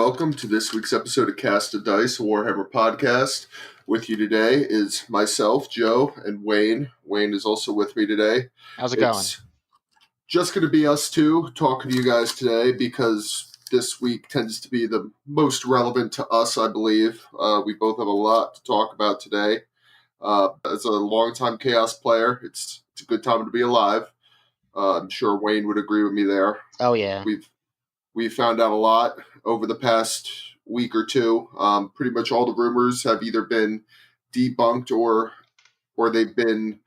welcome to this week's episode of Cast of Dice, a Warhammer podcast. With you today is myself, Joe, and Wayne. Wayne is also with me today. How's it going? It's just going to be us two talking to you guys today because this week tends to be the most relevant to us, I believe. We both have a lot to talk about today. As a longtime Chaos player, it's a good time to be alive. I'm sure Wayne would agree with me there. Oh, yeah. We've found out a lot over the past week or two. Pretty much all the rumors have either been debunked or they've been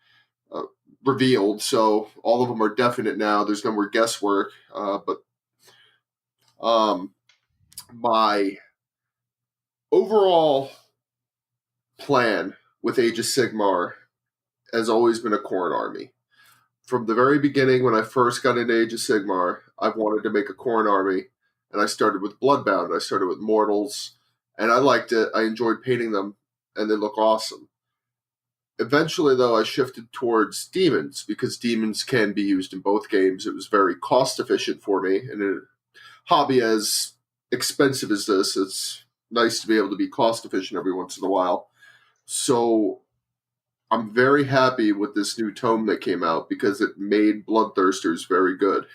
revealed. So all of them are definite now. There's no more guesswork. But my overall plan with Age of Sigmar has always been a Khorne army. From the very beginning, when I first got into Age of Sigmar, I wanted to make a Khorne army, and I started with Bloodbound. I started with Mortals, and I liked it. I enjoyed painting them, and they look awesome. Eventually, though, I shifted towards Demons, because Demons can be used in both games. It was very cost-efficient for me, and in a hobby as expensive as this, it's nice to be able to be cost-efficient every once in a while. So I'm very happy with this new tome that came out because it made Bloodthirsters very good.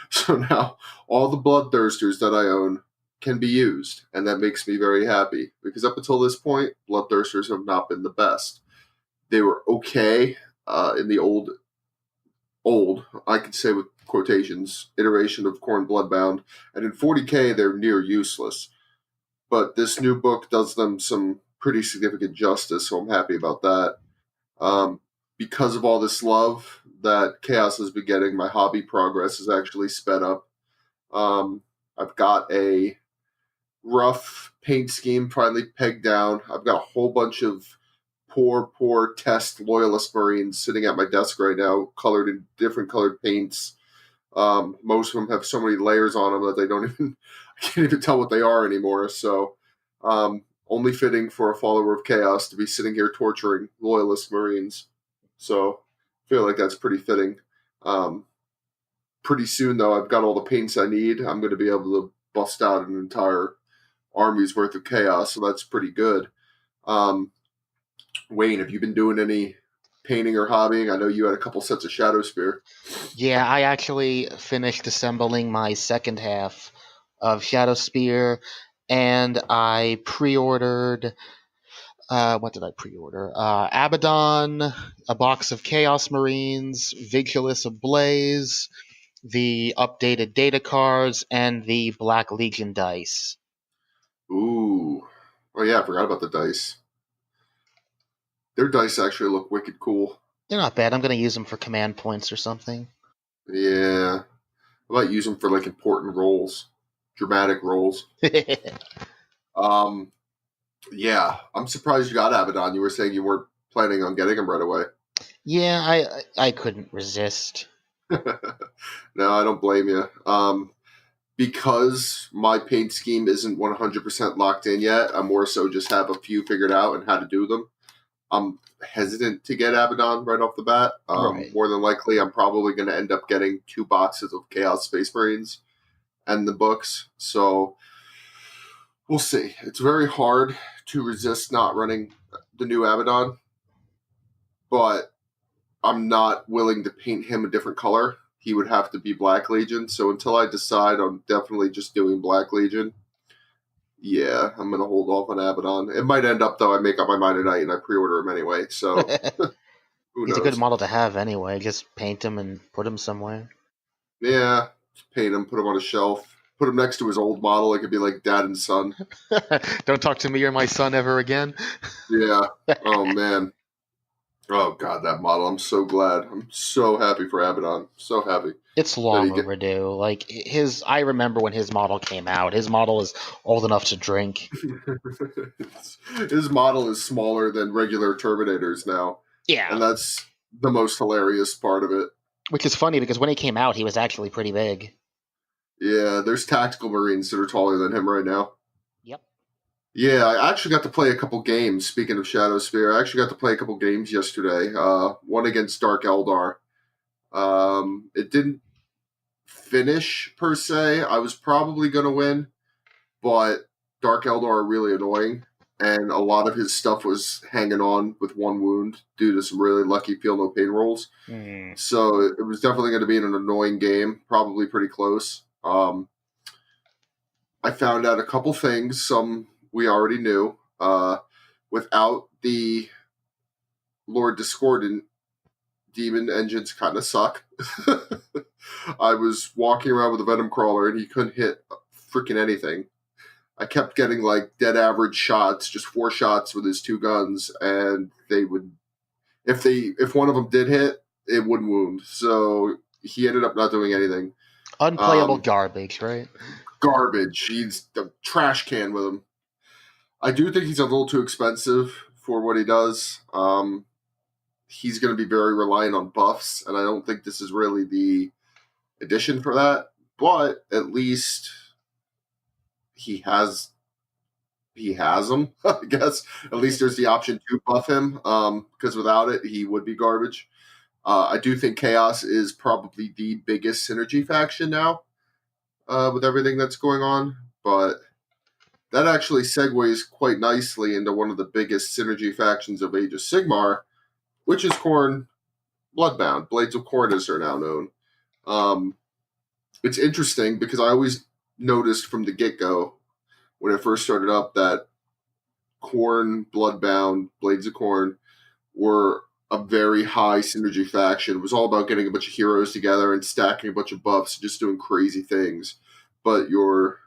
So now all the Bloodthirsters that I own can be used, and that makes me very happy because up until this point, Bloodthirsters have not been the best. They were okay in the old, I could say with quotations, iteration of Khorne Bloodbound, and in 40k they're near useless. But this new book does them some pretty significant justice, so I'm happy about that. Because of all this love that Chaos has been getting, my hobby progress is actually sped up. I've got a rough paint scheme finally pegged down. I've got a whole bunch of poor test Loyalist Marines sitting at my desk right now, colored in different colored paints. Most of them have so many layers on them that I can't even tell what they are anymore. So, only fitting for a follower of Chaos to be sitting here torturing Loyalist Marines. So I feel like that's pretty fitting. Pretty soon, though, I've got all the paints I need. I'm going to be able to bust out an entire army's worth of Chaos, so that's pretty good. Wayne, have you been doing any painting or hobbying? I know you had a couple sets of Shadow Spear. Yeah, I actually finished assembling my second half of Shadow Spear, and I pre-ordered... what did I pre-order? Abaddon, a box of Chaos Marines, Vigilus Ablaze, the updated data cards, and the Black Legion dice. Ooh. Oh yeah, I forgot about the dice. Their dice actually look wicked cool. They're not bad. I'm going to use them for command points or something. Yeah. I might use them for like important roles. Dramatic roles. Yeah, I'm surprised you got Abaddon. You were saying you weren't planning on getting him right away. Yeah, I couldn't resist. No, I don't blame you. Because my paint scheme isn't 100% locked in yet, I more so just have a few figured out and how to do them. I'm hesitant to get Abaddon right off the bat. Right. More than likely, I'm probably going to end up getting 2 boxes of Chaos Space Marines and the books. So we'll see. It's very hard to resist not running the new Abaddon, but I'm not willing to paint him a different color. He would have to be Black Legion. So until I decide, I'm definitely just doing Black Legion. Yeah, I'm going to hold off on Abaddon. It might end up, though, I make up my mind tonight and I pre-order him anyway. So who He's knows? a good model to have anyway. Just paint him and put him somewhere. Yeah, just paint him, put him on a shelf. Put him next to his old model. It could be like dad and son. Don't talk to me or my son ever again. Yeah. Oh, man. Oh, God, that model. I'm so glad. I'm so happy for Abaddon. So happy. It's long overdue. Like I remember when his model came out. His model is old enough to drink. His model is smaller than regular Terminators now. Yeah. And that's the most hilarious part of it. Which is funny because when he came out, he was actually pretty big. Yeah, there's tactical Marines that are taller than him right now. Yep. Yeah, I actually got to play a couple games. Speaking of Shadow Spear, I actually got to play a couple games yesterday. One against Dark Eldar. It didn't finish, per se. I was probably going to win, but Dark Eldar are really annoying, and a lot of his stuff was hanging on with one wound due to some really lucky feel no pain rolls. Hmm. So it was definitely going to be an annoying game, probably pretty close. I found out a couple things, some we already knew. Without the Lord Discordant, demon engines kind of suck. I was walking around with a Venom Crawler and he couldn't hit freaking anything. I kept getting like dead average shots, just 4 shots with his 2 guns, and they would if one of them did hit, it wouldn't wound. So he ended up not doing anything. Unplayable Um, garbage, right? Garbage. He's a trash can with him. I do think he's a little too expensive for what he does. He's going to be very reliant on buffs, and I don't think this is really the edition for that. But at least he has them, I guess. At least there's the option to buff him, because without it, he would be garbage. I do think Chaos is probably the biggest synergy faction now, with everything that's going on. But that actually segues quite nicely into one of the biggest synergy factions of Age of Sigmar, which is Khorne Bloodbound. Blades of Khorne, as they're now known. Um, it's interesting because I always noticed from the get-go when it first started up that Khorne, Bloodbound, Blades of Khorne were a very high synergy faction. It was all about getting a bunch of heroes together and stacking a bunch of buffs, just doing crazy things. But your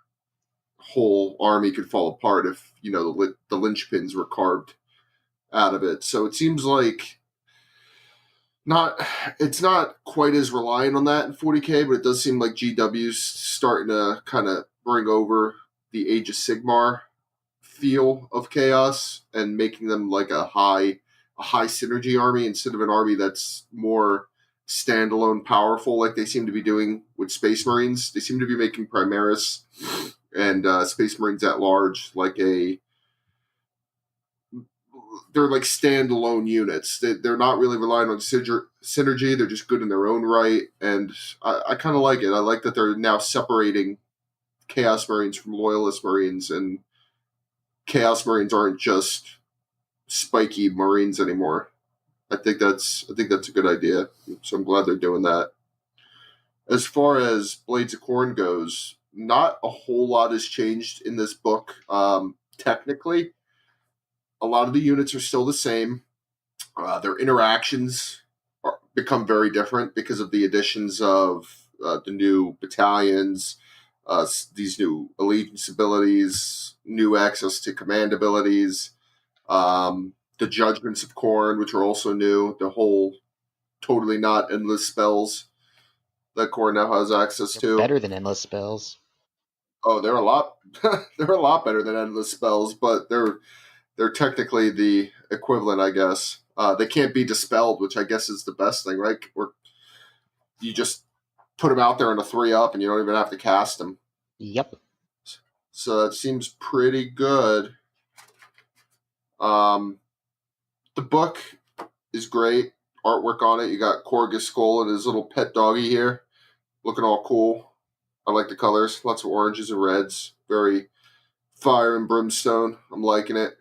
whole army could fall apart if the linchpins were carved out of it. So it seems like not it's not quite as reliant on that in 40k, but it does seem like GW's starting to kind of bring over the Age of Sigmar feel of chaos and making them like a high synergy army instead of an army that's more standalone powerful like they seem to be doing with Space Marines. They seem to be making Primaris and Space Marines at large like they're like standalone units. They're not really relying on synergy. They're just good in their own right, and I kind of like it. I like that they're now separating Chaos Marines from Loyalist Marines, and Chaos Marines aren't just spiky Marines anymore. I think that's a good idea. So I'm glad they're doing that. As far as Blades of Khorne goes, not a whole lot has changed in this book. Technically, a lot of the units are still the same. Their interactions become very different because of the additions of the new battalions, these new allegiance abilities, new access to command abilities, the Judgments of Khorne, which are also new, the whole totally not endless spells that Khorne now has access They're to. better than endless spells. Oh, they're a lot they're a lot better than endless spells, but they're technically the equivalent, I guess. They can't be dispelled, which I guess is the best thing, right? Where you just put them out there in a 3-up and you don't even have to cast them. Yep. So that seems pretty good. Um, the book is great. Artwork on it. You got Korgus Skull and his little pet doggy here, looking all cool. I like the colors. Lots of oranges and reds. Very fire and brimstone. I'm liking it.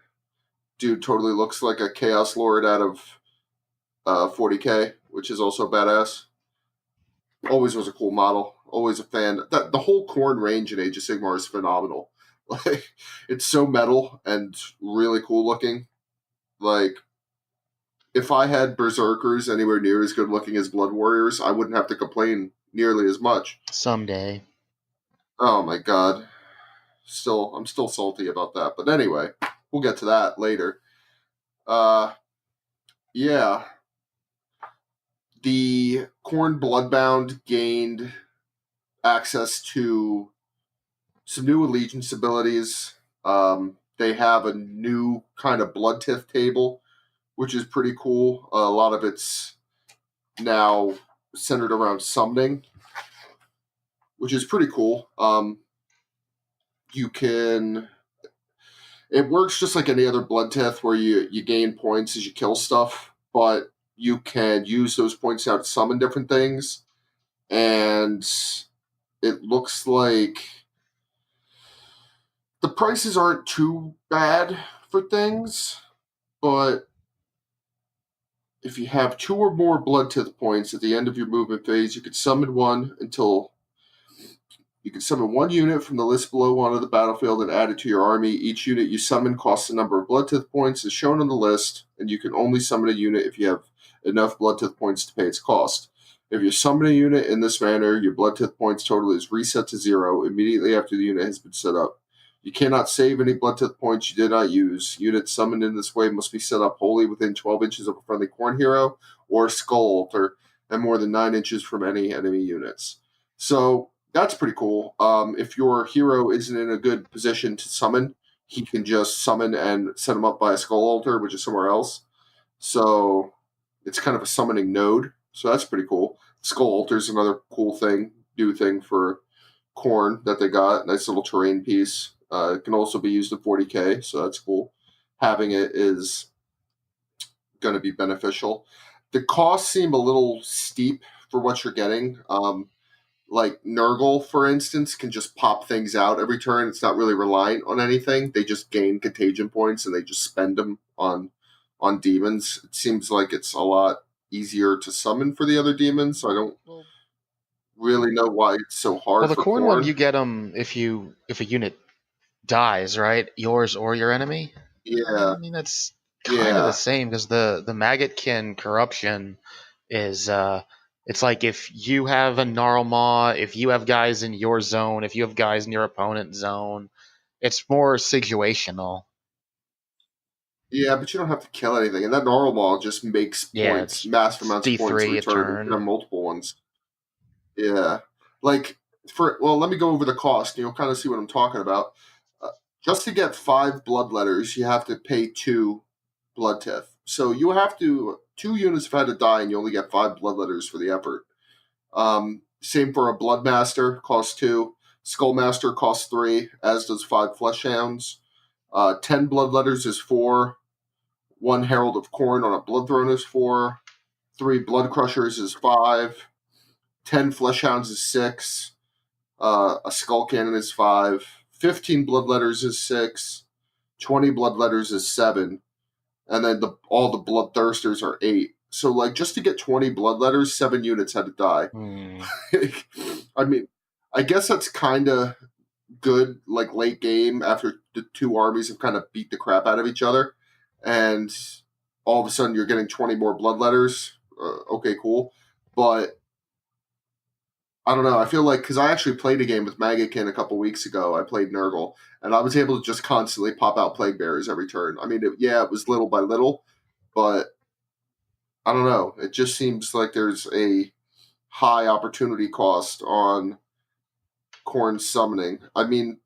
Dude totally looks like a Chaos Lord out of 40k, which is also badass. Always was a cool model. Always a fan. The whole Khorne range in Age of Sigmar is phenomenal. Like, it's so metal and really cool looking. Like, if I had Berserkers anywhere near as good looking as Blood Warriors, I wouldn't have to complain nearly as much. Someday. Oh my god. I'm still salty about that. But anyway, we'll get to that later. Yeah. The Khorne Bloodbound gained access to some new allegiance abilities. They have a new kind of blood tith table, which is pretty cool. A lot of it's now centered around summoning, which is pretty cool. You can. It works just like any other blood tith where you gain points as you kill stuff, but you can use those points now to summon different things. And it looks like The prices aren't too bad for things, but if you have 2 or more blood tith points at the end of your movement phase, you can summon one until you can summon one unit from the list below onto the battlefield and add it to your army. Each unit you summon costs a number of blood tith points as shown on the list, and you can only summon a unit if you have enough blood tith points to pay its cost. If you summon a unit in this manner, your blood tith points total is reset to 0 immediately after the unit has been set up. You cannot save any blood tith points you did not use. Units summoned in this way must be set up wholly within 12 inches of a friendly Khorne hero or skull altar, and more than 9 inches from any enemy units. So that's pretty cool. If your hero isn't in a good position to summon, he can just summon and set him up by a skull altar, which is somewhere else. So it's kind of a summoning node. So that's pretty cool. Skull altar is another cool thing, new thing for Khorne that they got. Nice little terrain piece. It can also be used in 40k, so that's cool. Having it is going to be beneficial. The costs seem a little steep for what you're getting. Like Nurgle, for instance, can just pop things out every turn. It's not really reliant on anything. They just gain contagion points and they just spend them on demons. It seems like it's a lot easier to summon for the other demons, so I don't Well, really know why it's so hard the for corn one Khorne. you get them if a unit dies, right? Yours or your enemy. Yeah, I mean that's kind of the yeah, same because the maggotkin corruption is it's like if you have a Gnarlmaw, if you have guys in your zone, if you have guys in your opponent's zone, it's more situational. yeah, but you don't have to kill anything. And that Gnarlmaw just makes Yeah, points, massive it's amounts of points D3 every a turn. You can have turn. multiple ones. Yeah. Like, let me go over the cost and you'll kind of see what I'm talking about. Uh, just to get 5 bloodletters, you have to pay 2 blood tith. So you have to, 2 units have had to die and you only get 5 bloodletters for the effort. Same for a Bloodmaster, costs 2. Skullmaster costs 3, as does 5 Fleshhounds. 10 bloodletters is 4. 1 Herald of Khorne on a Bloodthrone is 4. 3 Blood Crushers is 5. 10 Fleshhounds is 6. A Skull Cannon is 5. 15 Bloodletters is 6. 20 Bloodletters is 7. And then all the Bloodthirsters are 8. So, like, just to get 20 Bloodletters, 7 units had to die. Hmm. I mean, I guess that's kind of good, like, late game after the 2 armies have kind of beat the crap out of each other. And all of a sudden you're getting 20 more Bloodletters. Okay, cool. But I don't know. I feel like because I actually played a game with Maggotkin a couple weeks ago. I played Nurgle, and I was able to just constantly pop out Plague Bearers every turn. I mean, it was little by little, but I don't know. It just seems like there's a high opportunity cost on Khorne summoning. I mean,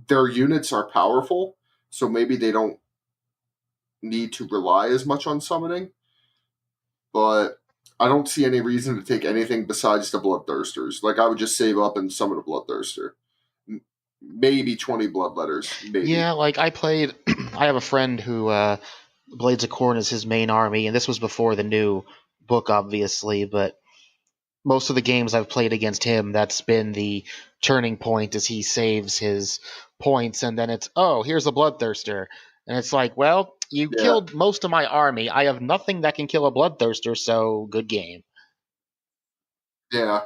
their units are powerful, so maybe they don't need to rely as much on summoning, but I don't see any reason to take anything besides the Bloodthirsters. Like, I would just save up and summon a Bloodthirster. Maybe 20 bloodletters, maybe. Yeah, like I played. I have a friend who Blades of Khorne is his main army, and this was before the new book, obviously. But most of the games I've played against him, that's been the turning point as he saves his points, and then it's, oh, here's a Bloodthirster. And it's like, well, you Yeah, killed most of my army. I have nothing that can kill a Bloodthirster, so good game. yeah,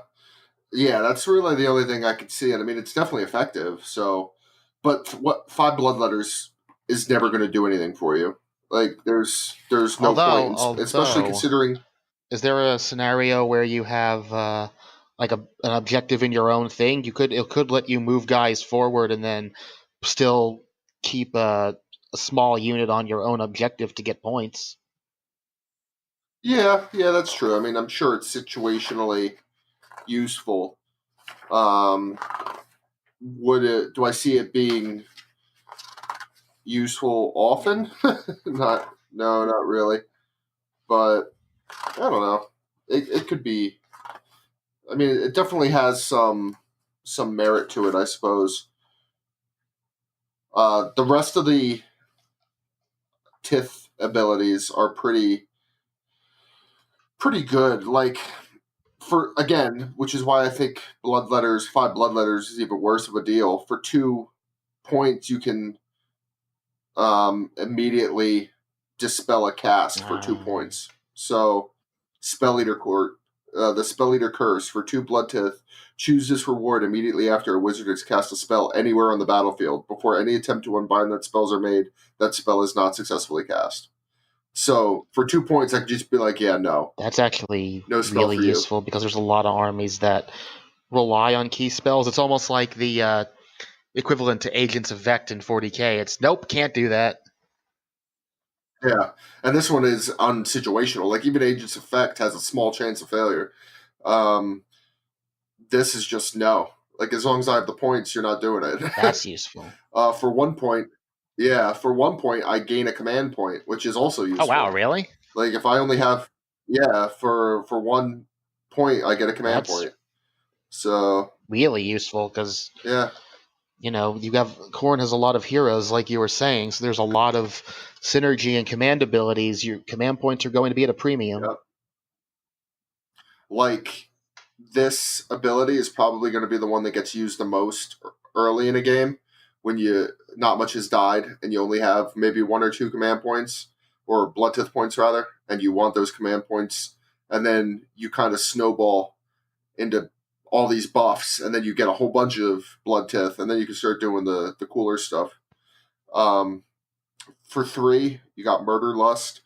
yeah. That's really the only thing I could see, and I mean, it's definitely effective. So, but what 5 bloodletters is never going to do anything for you. Like, there's no point, especially Although, considering. is there a scenario where you have like an objective in your own thing? It could let you move guys forward and then still keep a small unit on your own objective to get points. Yeah, yeah, that's true. I mean, I'm sure it's situationally useful. Um, would it? Do I see it being useful often? Not, no, not really. But I don't know. It could be. I mean, it definitely has some merit to it, I suppose. The rest of the Tith abilities are pretty good. Like, for again, which is why I think 5 bloodletters is even worse of a deal. For 2 points, you can immediately dispel a cast for 2 points. So, Spell Eater Court, the Spell Eater Curse for 2 Blood Tith. Choose this reward immediately after a wizard has cast a spell anywhere on the battlefield. Before any attempt to unbind that spells are made, that spell is not successfully cast. So, for 2 points, I could just be like, yeah, no. That's actually No spell really for you. useful because there's a lot of armies that rely on key spells. It's almost like the equivalent to Agents of Vect in 40k. It's nope, can't do that. Yeah, and this one is unsituational. Like, even Agent's Effect has a small chance of failure. This is just no. Like, as long as I have the points, you're not doing it. That's useful. For 1 point, for 1 point, I gain a command point, which is also useful. Oh wow, really? Like, if I only have, for 1 point, I get a command point. So really useful because yeah, you have Khorne has a lot of heroes, like you were saying, so there's a lot of synergy and command abilities. Your command points are going to be at a premium. Yep. Like, this ability is probably going to be the one that gets used the most early in a game when not much has died and you only have maybe 1 or 2 command points, or blood tith points rather, and you want those command points, and then you kind of snowball into all these buffs, and then you get a whole bunch of blood tith, and then you can start doing the cooler stuff. For 3, you got Murder Lust.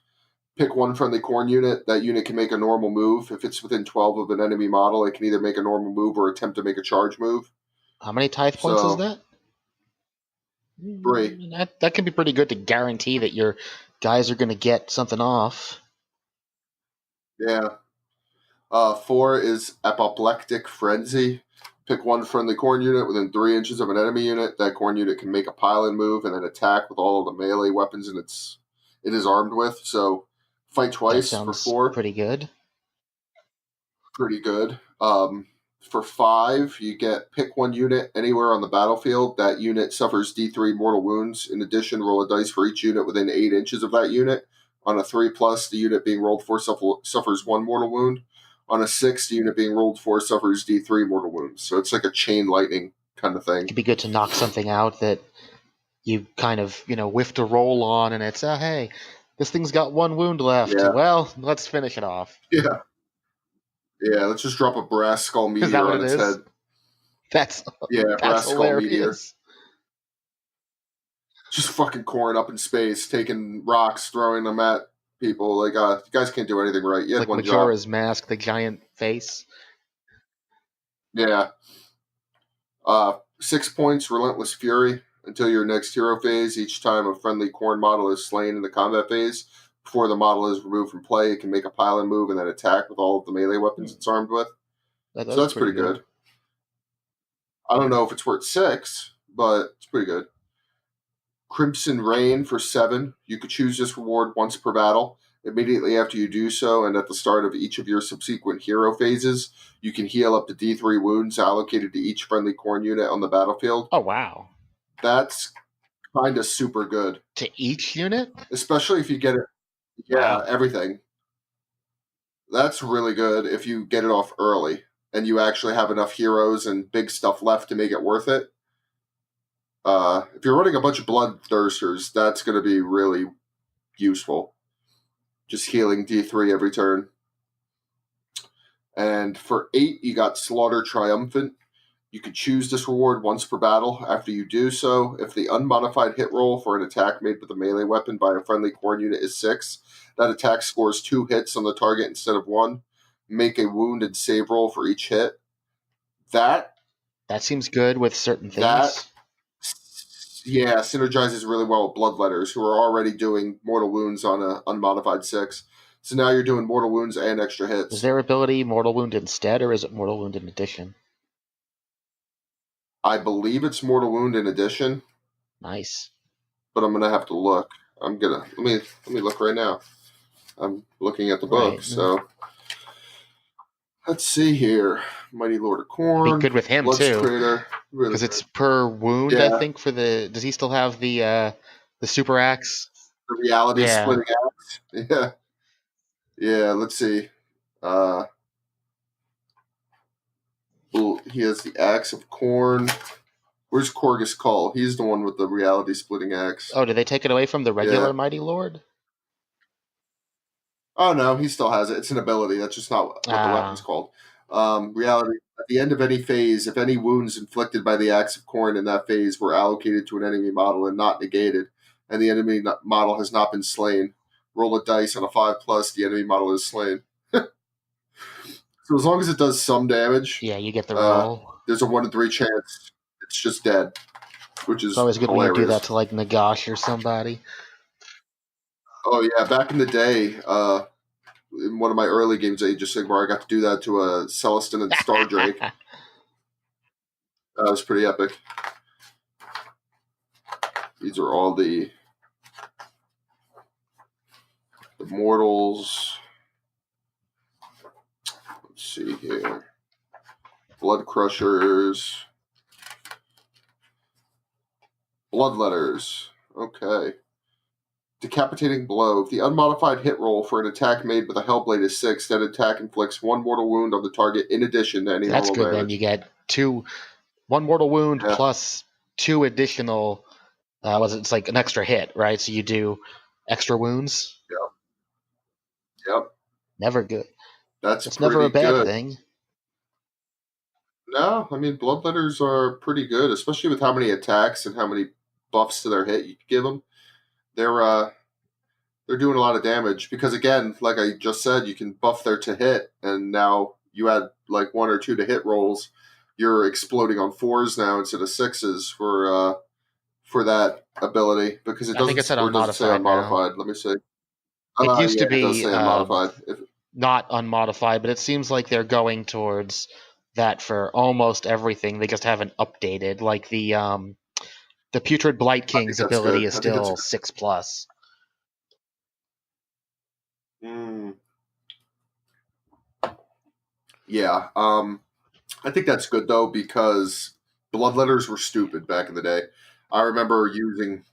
Pick one friendly Khorne unit. That unit can make a normal move. If it's within 12 of an enemy model, it can either make a normal move or attempt to make a charge move. How many tithe points is that? 3. That can be pretty good to guarantee that your guys are going to get something off. Yeah. 4 is Apoplectic Frenzy. Pick one friendly Khorne unit within 3 inches of an enemy unit. That Khorne unit can make a pile-in move and then attack with all of the melee weapons it is armed with. So, fight twice for 4. Pretty good. Pretty good. For 5, you get pick one unit anywhere on the battlefield. That unit suffers D3 mortal wounds. In addition, roll a dice for each unit within 8 inches of that unit. On a 3+, the unit being rolled for suffers 1 mortal wound. On a 6, the unit being rolled for suffers D3 mortal wounds. So it's like a chain lightning kind of thing. It'd be good to knock something out that you kind of, whiffed a roll on, and it's, hey, this thing's got 1 wound left. Yeah. Well, let's finish it off. Yeah. Yeah, let's just drop a brass skull meteor on its head. That's brass skull meteor. hilarious. Just fucking Khorne up in space, taking rocks, throwing them at people. Like, you guys can't do anything right. You had like one Majora's job. Mask, the giant face. Yeah. 6 points, Relentless Fury. Until your next hero phase, each time a friendly Khorne model is slain in the combat phase, before the model is removed from play, it can make a pile-in move and then attack with all of the melee weapons it's armed with. So that's pretty good. I don't know if it's worth 6, but it's pretty good. Crimson Rain for 7. You could choose this reward once per battle. Immediately after you do so, and at the start of each of your subsequent hero phases, you can heal up to D3 wounds allocated to each friendly Khorne unit on the battlefield. Oh, wow. That's kind of super good. To each unit? Especially if you get it. Yeah, wow. Everything. That's really good if you get it off early and you actually have enough heroes and big stuff left to make it worth it. If you're running a bunch of Bloodthirsters, that's going to be really useful. Just healing D3 every turn. And for 8, you got Slaughter Triumphant. You could choose this reward once per battle. After you do so, if the unmodified hit roll for an attack made with a melee weapon by a friendly Khorne unit is 6, that attack scores 2 hits on the target instead of 1. Make a wound and save roll for each hit. That seems good with certain things. Synergizes really well with Bloodletters, who are already doing mortal wounds on an unmodified 6. So now you're doing mortal wounds and extra hits. Is their ability mortal wound instead, or is it mortal wound in addition? I believe it's mortal wound in addition. Nice. But I'm gonna have to look. Let me look right now. I'm looking at the book, right. So let's see here. Mighty Lord of Khorne. Be good with him too, because it's per wound. Yeah. I think for the. Does he still have the super axe? The reality splitting axe. Yeah. Yeah. Let's see. He has the Axe of Khorne. Where's Korgus Call? He's the one with the reality splitting axe. Oh, did they take it away from the Yeah. regular Mighty Lord? Oh no, he still has it. It's an ability. That's just not what the weapon's Ah, called. Reality. At the end of any phase, if any wounds inflicted by the axe of Khorne in that phase were allocated to an enemy model and not negated, and the enemy model has not been slain, roll a dice on a 5+. The enemy model is slain. So as long as it does some damage, yeah, you get the roll. there's a 1 in 3 chance it's just dead, which It's is always good when you do that hilarious. to like Nagash or somebody. Oh yeah, back in the day, in one of my early games, Age of Sigmar, I got to do that to a Celestin and Star Drake. That was pretty epic. These are all the mortals. Let's see here. Blood Crushers. Bloodletters. Okay. Decapitating Blow. If the unmodified hit roll for an attack made with a Hellblade is 6, that attack inflicts 1 mortal wound on the target in addition to any That's normal good. Then you damage. get one mortal wound Yeah. plus 2 additional. It's like an extra hit, right? So you do extra wounds. Yep. Yep. Never good. That's It's never a pretty bad good. thing. No, I mean, Bloodletters are pretty good, especially with how many attacks and how many buffs to their hit you can give them. They're doing a lot of damage because, again, like I just said, you can buff their to hit, and now you add like 1 or 2 to hit rolls. You're exploding on 4s now instead of 6s for that ability because it I think doesn't, it's at or does it say unmodified now. unmodified? Let me see. It used Yeah, to it does be say unmodified. not unmodified, but it seems like they're going towards that for almost everything. They just haven't updated. Like the Putrid Blight I think King's that's ability good. is I think that's still good. 6+. Mm, yeah. I think that's good though because bloodletters were stupid back in the day. I remember using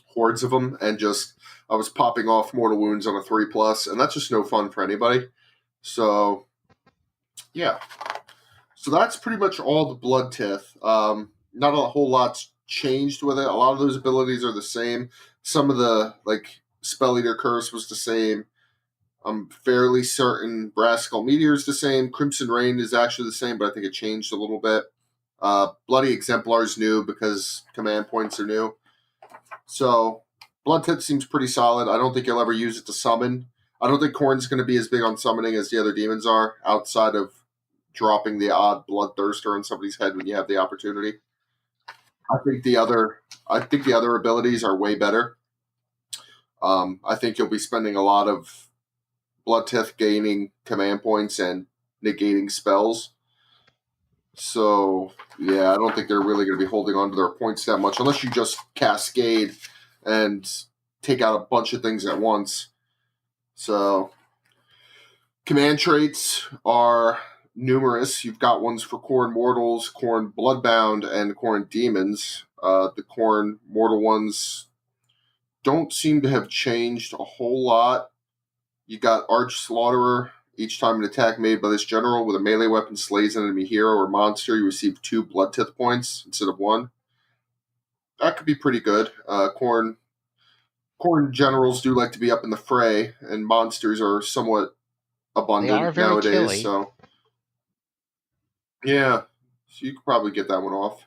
hordes of them and just I was popping off mortal wounds on a 3+, and that's just no fun for anybody. So yeah, so that's pretty much all the blood tith. Not a whole lot's changed with it. A lot of those abilities are the same. Some of the like Spell Eater Curse was the same. I'm fairly certain Brass Skull Meteor is the same. Crimson Rain is actually the same, but I think it changed a little bit. Bloody Exemplar is new because command points are new. So Blood Tip seems pretty solid. I don't think you'll ever use it to summon. I don't think Khorne's going to be as big on summoning as the other demons are, outside of dropping the odd Bloodthirster on somebody's head when you have the opportunity. I think the other, I think the other abilities are way better. I think you'll be spending a lot of Blood Tith gaining command points and negating spells. So yeah, I don't think they're really going to be holding on to their points that much unless you just cascade and take out a bunch of things at once. So command traits are numerous. You've got ones for Khorne Mortals, Khorne Bloodbound, and Khorne Demons. The Khorne Mortal ones don't seem to have changed a whole lot. You got Arch Slaughterer. Each time an attack made by this general with a melee weapon slays an enemy hero or monster, you receive 2 Blood Tith points instead of 1. That could be pretty good. Khorne generals do like to be up in the fray, and monsters are somewhat They are abundant very nowadays. killy. So yeah, so you could probably get that one off.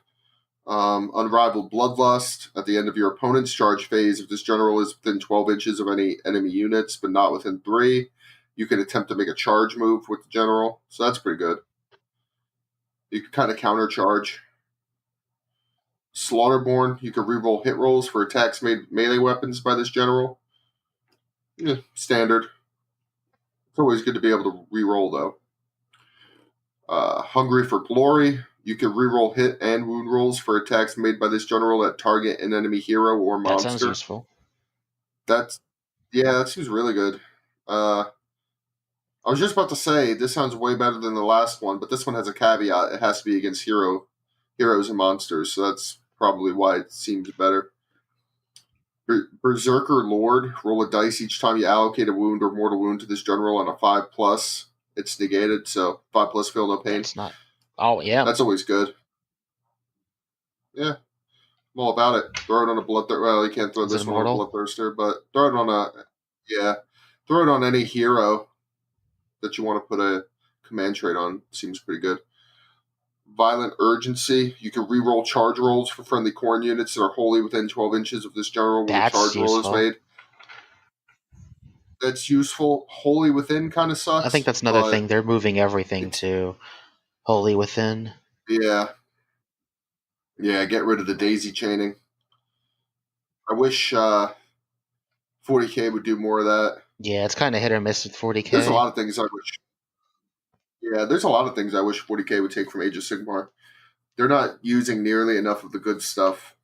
Unrivaled Bloodlust. At the end of your opponent's charge phase, if this general is within 12 inches of any enemy units, but not within 3, you can attempt to make a charge move with the general. So that's pretty good. You can kind of counter charge. Slaughterborn. You can reroll hit rolls for attacks made melee weapons by this general. Yeah, standard. It's always good to be able to reroll, though. Hungry for Glory. You can reroll hit and wound rolls for attacks made by this general that target an enemy hero or That sounds monster. useful. That's Yeah, that seems really good. Uh, I was just about to say this sounds way better than the last one, but this one has a caveat. It has to be against heroes and monsters, so that's probably why it seems better. Berserker Lord. Roll a dice each time you allocate a wound or mortal wound to this general on a 5+. It's negated, so 5+, feel no pain. That's not. Oh yeah, That's always good. Yeah, I'm all about it. Throw it on a bloodthirster. Well, you can't throw Is it this one on a immortal? bloodthirster, but throw it on yeah, throw it on any hero that you want to put a command trait on. Seems pretty good. Violent Urgency. You can reroll charge rolls for friendly Khorne units that are wholly within 12 inches of this general when a That's charge roll is useful. made. That's useful. Wholly within kind of I think sucks, that's another but thing. They're moving everything it's to Holy Within. yeah, yeah. Get rid of the daisy chaining. I wish 40k would do more of that. Yeah, it's kind of hit or miss with There's a 40k. lot of things I wish. Yeah, there's a lot of things I wish 40k would take from Age of Sigmar. They're not using nearly enough of the good stuff.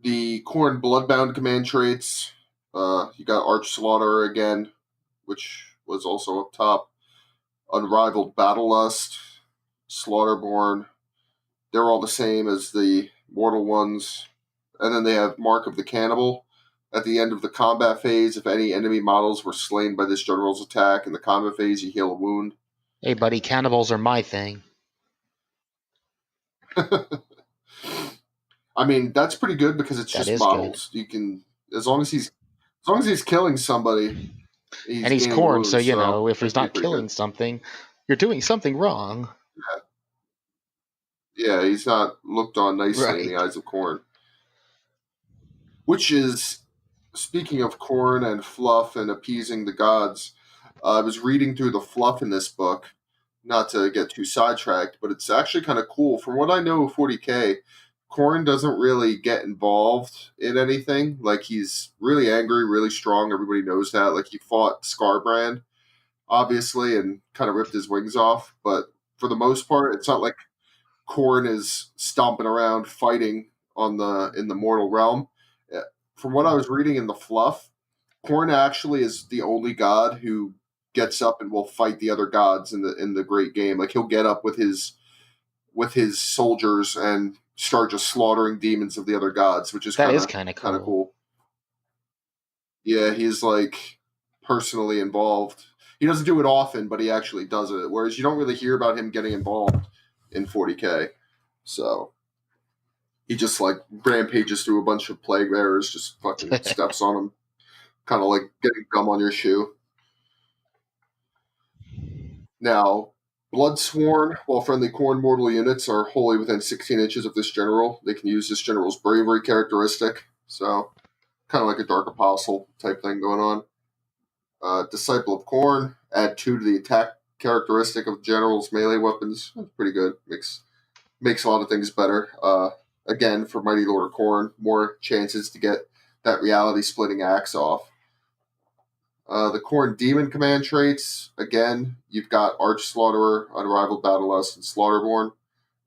The Khorne Bloodbound command traits. You got Arch Slaughter again, which was also up top. Unrivaled Battle Lust, Slaughterborn. They're all the same as the mortal ones. And then they have Mark of the Cannibal. At the end of the combat phase, if any enemy models were slain by this general's attack in the combat phase, you heal a wound. Hey, buddy, cannibals are my thing. I mean, that's pretty good because it's That just is good. models. You can, as long as he's killing somebody, And he's he's gaining Khorne, so, wounds. So if that he's could be not pretty good. killing something, you're doing something wrong. Yeah, he's not looked on nicely in the Right. eyes of Khorne. Which is, speaking of Khorne and fluff and appeasing the gods, I was reading through the fluff in this book, not to get too sidetracked, but it's actually kind of cool. From what I know of 40k, Khorne doesn't really get involved in anything. Like, he's really angry, really strong. Everybody knows that. Like, he fought Scarbrand, obviously, and kind of ripped his wings off. But for the most part, it's not like Khorne is stomping around fighting in the mortal realm. Uh, From what I was reading in the fluff, Khorne actually is the only god who gets up and will fight the other gods in the great game. Like, he'll get up with his soldiers and start just slaughtering demons of the other gods, which is That kind is of kind of kind of cool. cool. Yeah, he's like personally involved. He doesn't do it often, but he actually does it. Whereas you don't really hear about him getting involved in 40k. So he just like rampages through a bunch of plague bearers, just fucking steps on them, kind of like getting gum on your shoe. Now, Bloodsworn, while friendly Khorne mortal units are wholly within 16 inches of this general, they can use this general's bravery characteristic. So, kind of like a Dark Apostle type thing going on. Disciple of Khorne, add 2 to the attack characteristic of general's melee weapons. That's pretty good. Makes a lot of things better. Again, for Mighty Lord of Khorne, more chances to get that reality splitting axe off. The Khorne Demon command traits, again, you've got Arch Slaughterer, Unrivaled Battle Lust, and Slaughterborn,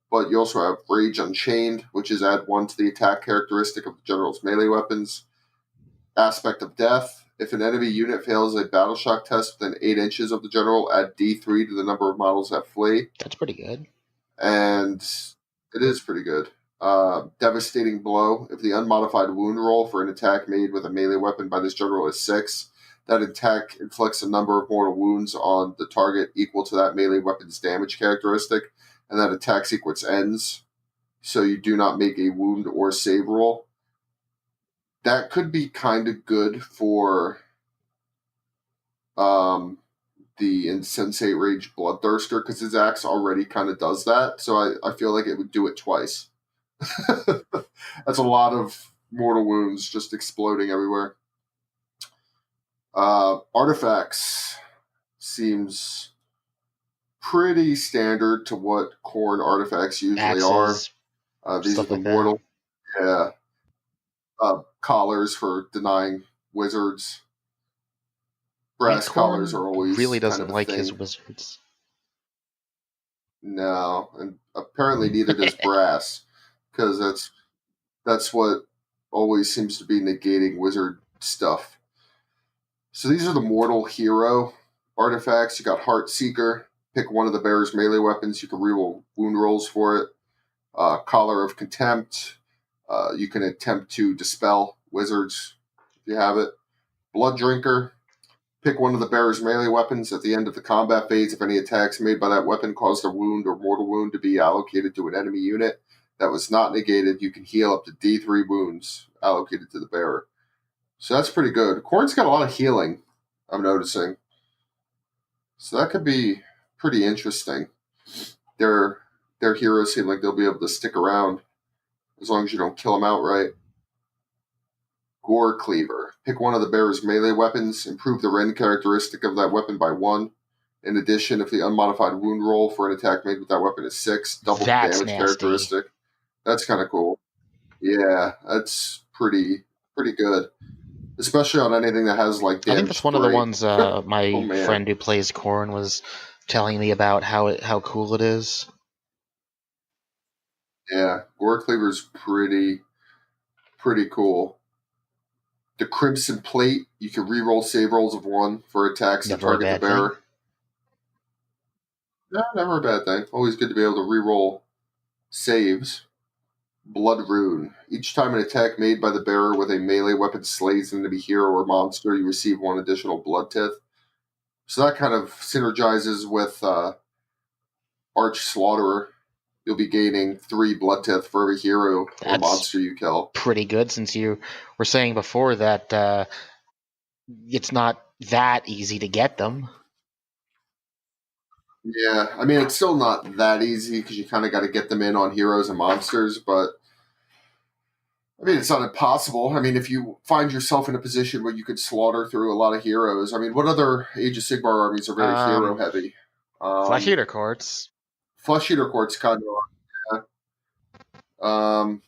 but you also have Rage Unchained, which is add 1 to the attack characteristic of the general's melee weapons. Aspect of Death, if an enemy unit fails a battle shock test within 8 inches of the general, add D3 to the number of models that flee. That's pretty good. And it is pretty good. Devastating Blow, if the unmodified wound roll for an attack made with a melee weapon by this general is 6, that attack inflicts a number of mortal wounds on the target equal to that melee weapon's damage characteristic, and that attack sequence ends, so you do not make a wound or save roll. That could be kind of good for um, the Insensate Rage Bloodthirster, because his axe already kind of does that, so I feel like it would do it twice. That's a lot of mortal wounds just exploding everywhere. Artifacts seems pretty standard to what Khorne artifacts usually are. Axes, These are stuff the like that. mortal, yeah, collars for denying wizards. I mean, Brass collars Khorne are really always kind doesn't of a like his thing. wizards. No, and apparently neither does brass, because that's what always seems to be negating wizard stuff. So these are the mortal hero artifacts. You got Heart Seeker. Pick one of the bearer's melee weapons. You can reroll wound rolls for it. Collar of Contempt. You can attempt to dispel wizards if you have it. Blood Drinker. Pick one of the bearer's melee weapons. At the end of the combat phase, if any attacks made by that weapon caused a wound or mortal wound to be allocated to an enemy unit that was not negated, you can heal up to D3 wounds allocated to the bearer. So that's pretty good. Khorne's got a lot of healing, I'm noticing. So that could be pretty interesting. Their heroes seem like they'll be able to stick around as long as you don't kill them outright. Gore Cleaver. Pick one of the bearer's melee weapons. Improve the rend characteristic of that weapon by 1. In addition, if the unmodified wound roll for an attack made with that weapon is 6, double the That's damage nasty. characteristic. That's kind of cool. Yeah, that's pretty good. Especially on anything that has like damage. I think that's one of the ones my Oh, man. friend who plays Khorne was telling me about how cool it is. Yeah, Gore Cleaver's pretty cool. The Crimson Plate, you can reroll save rolls of 1 for attacks that Never a target the bad thing. bearer. No, never a bad thing. Always good to be able to reroll saves. Blood Rune. Each time an attack made by the bearer with a melee weapon slays an enemy hero or monster, you receive 1 additional blood tith. So that kind of synergizes with Arch Slaughterer. You'll be gaining 3 blood tith for every hero or monster you kill. Pretty good, since you were saying before that it's not that easy to get them. Yeah, I mean, it's still not that easy because you kind of got to get them in on heroes and monsters, but I mean, it's not impossible. I mean, if you find yourself in a position where you could slaughter through a lot of heroes, I mean, what other Age of Sigmar armies are very hero heavy? Flesh Eater Courts. Flesh Eater Courts kind of are.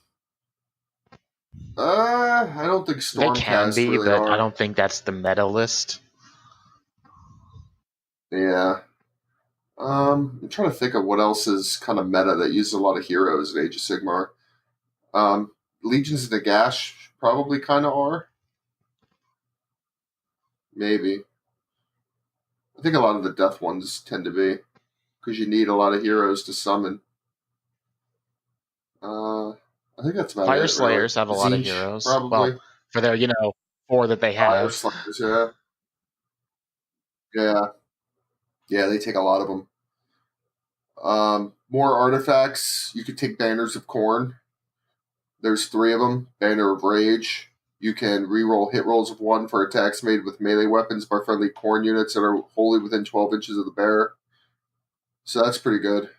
I don't think Stormcast They can be, really but are. I don't think that's the meta list. Yeah. I'm trying to think of what else is kind of meta that uses a lot of heroes in Age of Sigmar. Legions of Nagash probably kind of are. Maybe. I think a lot of the death ones tend to be, because you need a lot of heroes to summon. I think that's about Fire it. Slayers Really. have a lot of Tzeentch, heroes. probably. Well, for their 4 that they Fire have. Slayers, yeah. Yeah, they take a lot of them. More artifacts. You could take Banners of Khorne. There's 3 of them. Banner of Rage. You can reroll hit rolls of 1 for attacks made with melee weapons by friendly Khorne units that are wholly within 12 inches of the bearer. So that's pretty good.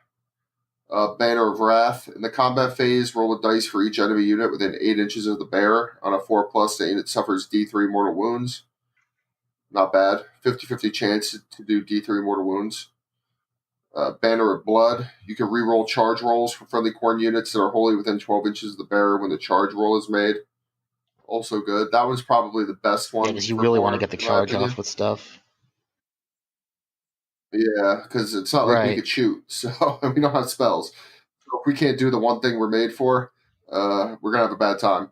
Banner of Wrath. In the combat phase, roll a dice for each enemy unit within 8 inches of the bearer. On a 4+, the unit suffers D3 mortal wounds. Not bad. 50-50 chance to do D3 mortal wounds. Banner of Blood. You can reroll charge rolls for friendly Khorne units that are wholly within 12 inches of the bearer when the charge roll is made. Also good. That was probably the best one. Yeah, because you really want to get the charge off with stuff. Yeah, because it's not like we could shoot, so we don't have spells. So if we can't do the one thing we're made for, we're going to have a bad time.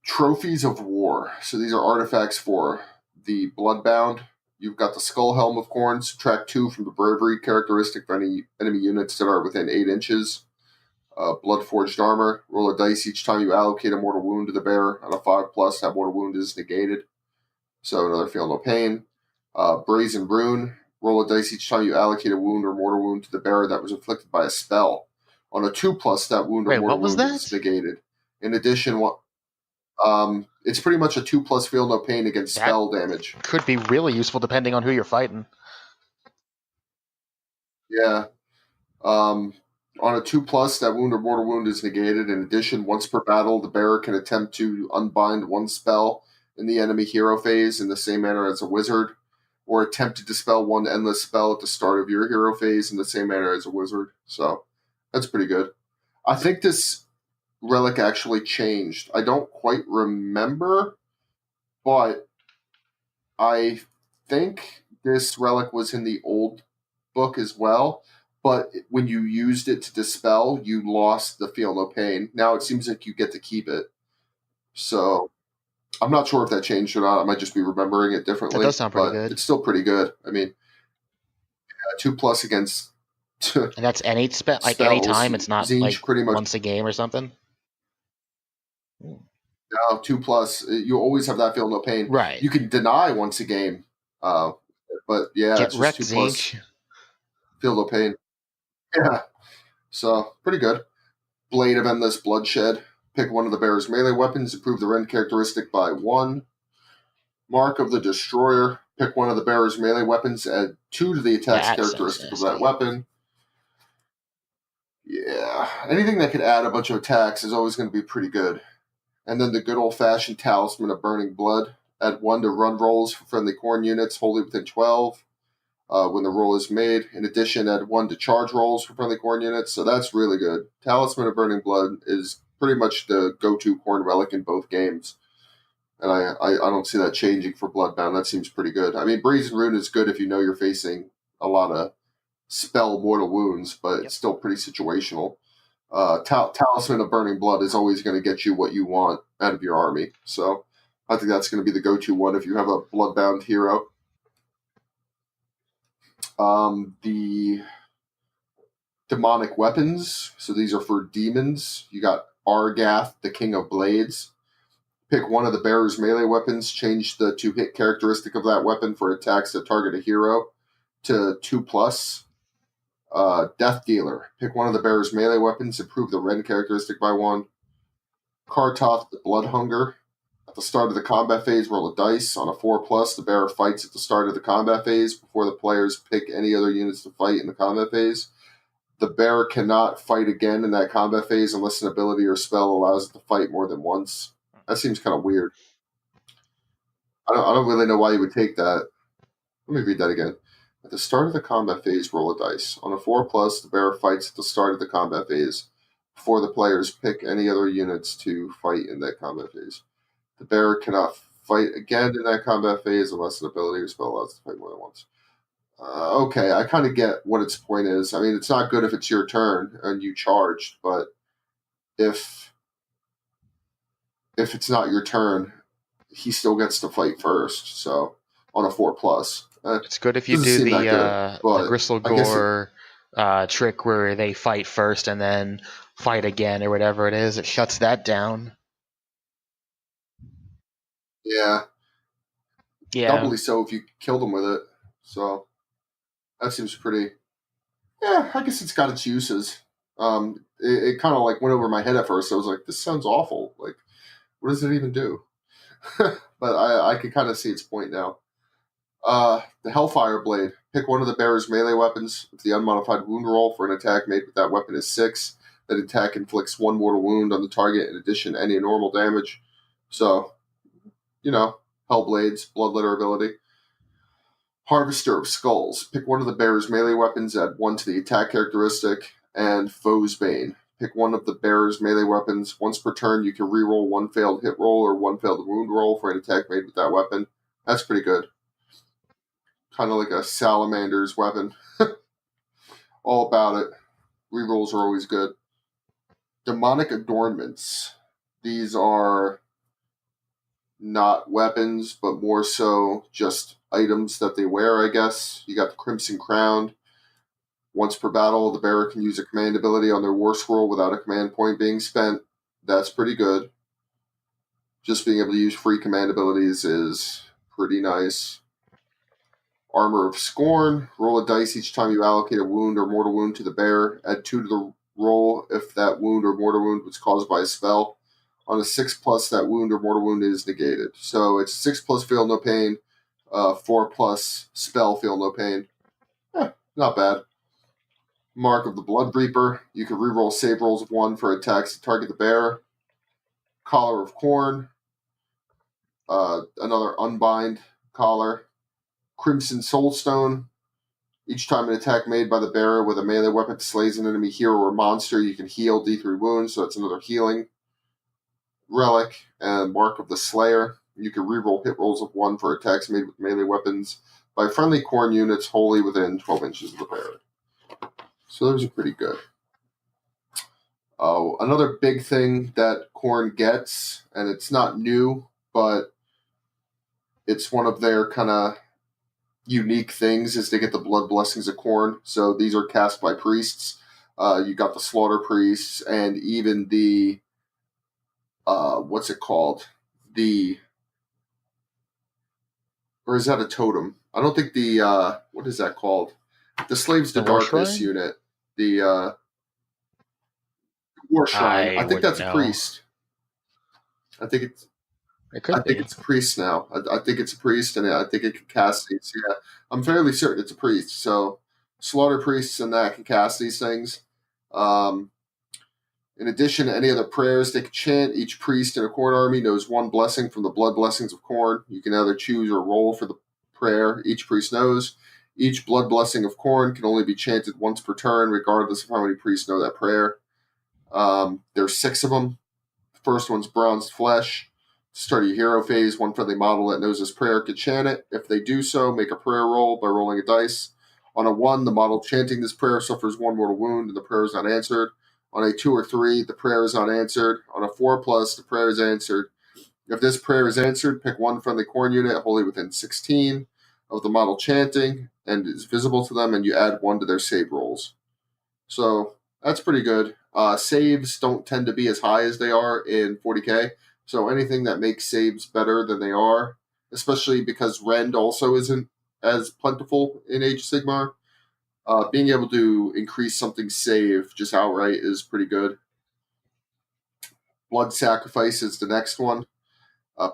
Trophies of War. So these are artifacts for the Bloodbound. You've got the Skull Helm of Khorne. Subtract 2 from the Bravery characteristic for any enemy units that are within 8 inches. Bloodforged Armor. Roll a dice each time you allocate a mortal wound to the bearer. On a 5+, that mortal wound is negated. So another Feel No Pain. Brazen Rune. Roll a dice each time you allocate a wound or mortal wound to the bearer that was inflicted by a spell. On a 2+, that wound or mortal wound is negated. In addition, it's pretty much a 2+ Feel No Pain against spell damage. Could be really useful depending on who you're fighting. Yeah. On a 2+, that wound or mortal wound is negated. In addition, once per battle, the bearer can attempt to unbind 1 spell in the enemy hero phase in the same manner as a wizard, or attempt to dispel 1 endless spell at the start of your hero phase in the same manner as a wizard. So that's pretty good. I think this relic actually changed. I don't quite remember, but I think this relic was in the old book as well. But when you used it to dispel, you lost the Feel No Pain. Now it seems like you get to keep it. So I'm not sure if that changed or not. I might just be remembering it differently. That does sound pretty good. It's still pretty good. I mean, 2+ against. And that's any like any time. It's not Tzeentch, like pretty much once a game or something. Now 2+, you always have that feel no pain. Right. You can deny once a game, uh, but yeah, Get it's just wrecked, 2+, Zinch. feel no pain. Yeah, so pretty good. Blade of Endless Bloodshed. Pick one of the bear's melee weapons. Improve the rend characteristic by 1. Mark of the Destroyer. Pick one of the bearer's melee weapons. Add 2 to the attack's That sounds characteristic of that nasty. weapon. Yeah, anything that could add a bunch of attacks is always going to be pretty good. And then the good old-fashioned Talisman of Burning Blood. Add 1 to run rolls for friendly Khorne units wholly within 12 when the roll is made. In addition, add 1 to charge rolls for friendly Khorne units. So that's really good. Talisman of Burning Blood is pretty much the go-to Khorne relic in both games. And I don't see that changing for Bloodbound. That seems pretty good. I mean, Brazen Rune is good if you know you're facing a lot of spell mortal wounds, but Yep. it's still pretty situational. Talisman of Burning Blood is always going to get you what you want out of your army. So I think that's going to be the go-to one if you have a Bloodbound hero. The demonic weapons. So these are for demons. You got Argath, the King of Blades. Pick one of the bearer's melee weapons. Change the to-hit characteristic of that weapon for attacks that target a hero to 2+. Death Dealer. Pick one of the bearer's melee weapons. Improve the rend characteristic by 1. Kartoth, the Blood Hunger. At the start of the combat phase, roll a dice. On a 4+, the bearer fights at the start of the combat phase before the players pick any other units to fight in the combat phase. The bearer cannot fight again in that combat phase unless an ability or spell allows it to fight more than once. That seems kind of weird. I don't really know why you would take that. Let me read that again. At the start of the combat phase, roll a dice. On a 4+, the bearer fights at the start of the combat phase before the players pick any other units to fight in that combat phase. The bearer cannot fight again in that combat phase unless an ability or spell allows it to fight more than once. Okay, I kind of get what its point is. I mean, it's not good if it's your turn and you charged, but if it's not your turn, he still gets to fight first. So on a 4+, It's good if you doesn't do seem that good. the But Gristle I guess Gore trick where they fight first and then fight again or whatever it is. It shuts that down. yeah, Yeah, doubly so if you kill them with it. So that seems pretty. Yeah, I guess it's got its uses. It kind of like went over my head at first. I was like, this sounds awful. Like, what does it even do? But I can kind of see its point now. The Hellfire Blade. Pick one of the bearer's melee weapons. If the unmodified wound roll for an attack made with that weapon is 6, that attack inflicts 1 mortal wound on the target in addition to any normal damage. So, Hellblade's Bloodletter ability. Harvester of Skulls. Pick one of the bearer's melee weapons, add 1 to the attack characteristic, and Foe's Bane. Pick one of the bearer's melee weapons. Once per turn, you can reroll 1 failed hit roll or 1 failed wound roll for an attack made with that weapon. That's pretty good. Kind of like a salamander's weapon. All about it. Rerolls are always good. Demonic Adornments. These are not weapons, but more so just items that they wear, I guess. You got the Crimson Crown. Once per battle, the bearer can use a command ability on their war scroll without a command point being spent. That's pretty good. Just being able to use free command abilities is pretty nice. Armor of Scorn. Roll a dice each time you allocate a wound or mortal wound to the bearer. Add 2 to the roll if that wound or mortal wound was caused by a spell. On a 6+, that wound or mortal wound is negated. So it's 6+ feel no pain, 4+ spell feel no pain. Not bad. Mark of the Blood Reaper. You can reroll save rolls of 1 for attacks that target the bearer. Collar of Khorne. Another unbind collar. Crimson Soulstone. Each time an attack made by the bearer with a melee weapon slays an enemy hero or monster, you can heal D3 wounds, so that's another healing. Relic and Mark of the Slayer. You can reroll hit rolls of 1 for attacks made with melee weapons by friendly Khorne units wholly within 12 inches of the bearer. So those are pretty good. Another big thing that Khorne gets, and it's not new, but it's one of their kind of unique things, is they get the Blood Blessings of Khorne. So these are cast by priests. You got the Slaughter Priests, and even the what's it called? The or is that a totem? I don't think what is that called? The Slaves to The War Darkness Shrine? unit. The War Shrine. I I think wouldn't that's a know. priest. I think it's It I could think be. it's a priest now. I think it's a priest, and I think it can cast these. Yeah, I'm fairly certain it's a priest. So slaughter priests and that can cast these things. Um, in addition to any other prayers they can chant, each priest in a Khorne army knows one blessing from the blood blessings of Khorne. You can either choose or roll for the prayer each priest knows. Each blood blessing of Khorne can only be chanted once per turn, regardless of how many priests know that prayer. There's 6 of them. The first one's Bronzed Flesh. To start your hero phase, one friendly model that knows this prayer can chant it. If they do so, make a prayer roll by rolling a dice. On a 1, the model chanting this prayer suffers 1 mortal wound and the prayer is not answered. On a 2 or 3, the prayer is not answered. On a 4 plus, the prayer is answered. If this prayer is answered, pick one friendly Khorne unit wholly within 16 of the model chanting and is visible to them, and you add 1 to their save rolls. So that's pretty good. Saves don't tend to be as high as they are in 40k. So anything that makes saves better than they are, especially because Rend also isn't as plentiful in Age of Sigmar, being able to increase something's save just outright is pretty good. Blood Sacrifice is the next one.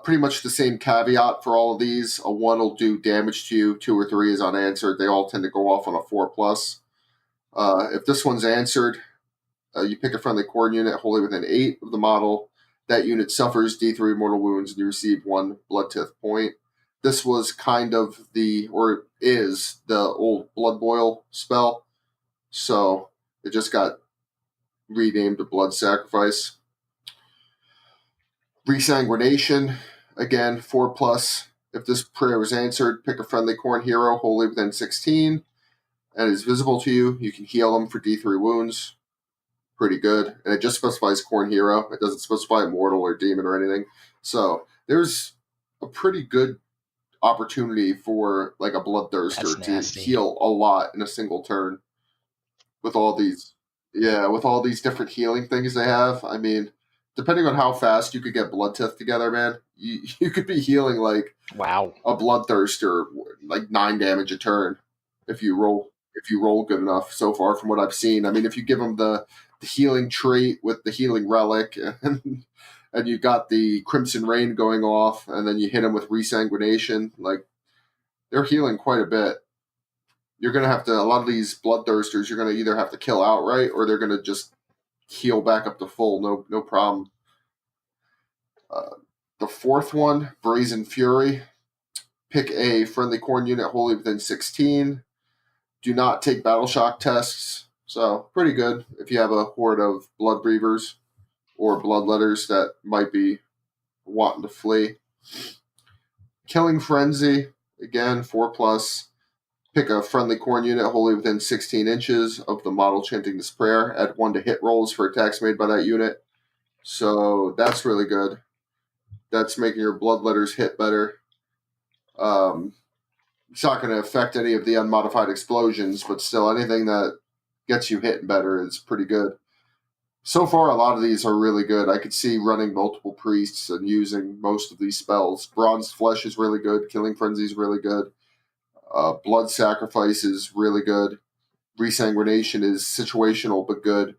Pretty much the same caveat for all of these. A 1 will do damage to you, 2 or 3 is unanswered. They all tend to go off on a 4 plus. If this one's answered, you pick a friendly Khorne unit wholly within 8 of the model. That unit suffers D3 mortal wounds and you receive 1 Blood Tith point. This was kind of or is the old Blood Boil spell. So it just got renamed to Blood Sacrifice. Resanguination, again, 4 plus. If this prayer is answered, pick a friendly Khorne hero wholly within 16 and is visible to you. You can heal them for D3 wounds. Pretty good. And it just specifies Khorne hero. It doesn't specify mortal or demon or anything. So there's a pretty good opportunity for like a That's bloodthirster to nasty. heal a lot in a single turn with all these with all these different healing things they have. I mean, depending on how fast you could get blood tith together, man, you could be healing like Wow. a bloodthirster like 9 damage a turn if you roll good enough so far from what I've seen. I mean, if you give them the healing trait with the healing relic and you got the Crimson Rain going off and then you hit them with resanguination, like they're healing quite a bit. You're going to have to a lot of these bloodthirsters you're going to either have to kill outright or they're going to just heal back up to full, no problem. Uh, the fourth one, Brazen Fury. Pick a friendly Khorne unit wholly within 16. Do not take battle shock tests. So, pretty good if you have a horde of blood breathers or bloodletters that might be wanting to flee. Killing Frenzy, again, 4 plus. Pick a friendly Khorne unit wholly within 16 inches of the model chanting this prayer. Add 1 to hit rolls for attacks made by that unit. So, that's really good. That's making your bloodletters hit better. It's not going to affect any of the unmodified explosions, but still, anything that gets you hit better is pretty good. So far, a lot of these are really good. I could see running multiple priests and using most of these spells. Bronzed Flesh is really good. Killing Frenzy is really good. Blood Sacrifice is really good. Resanguination is situational but good.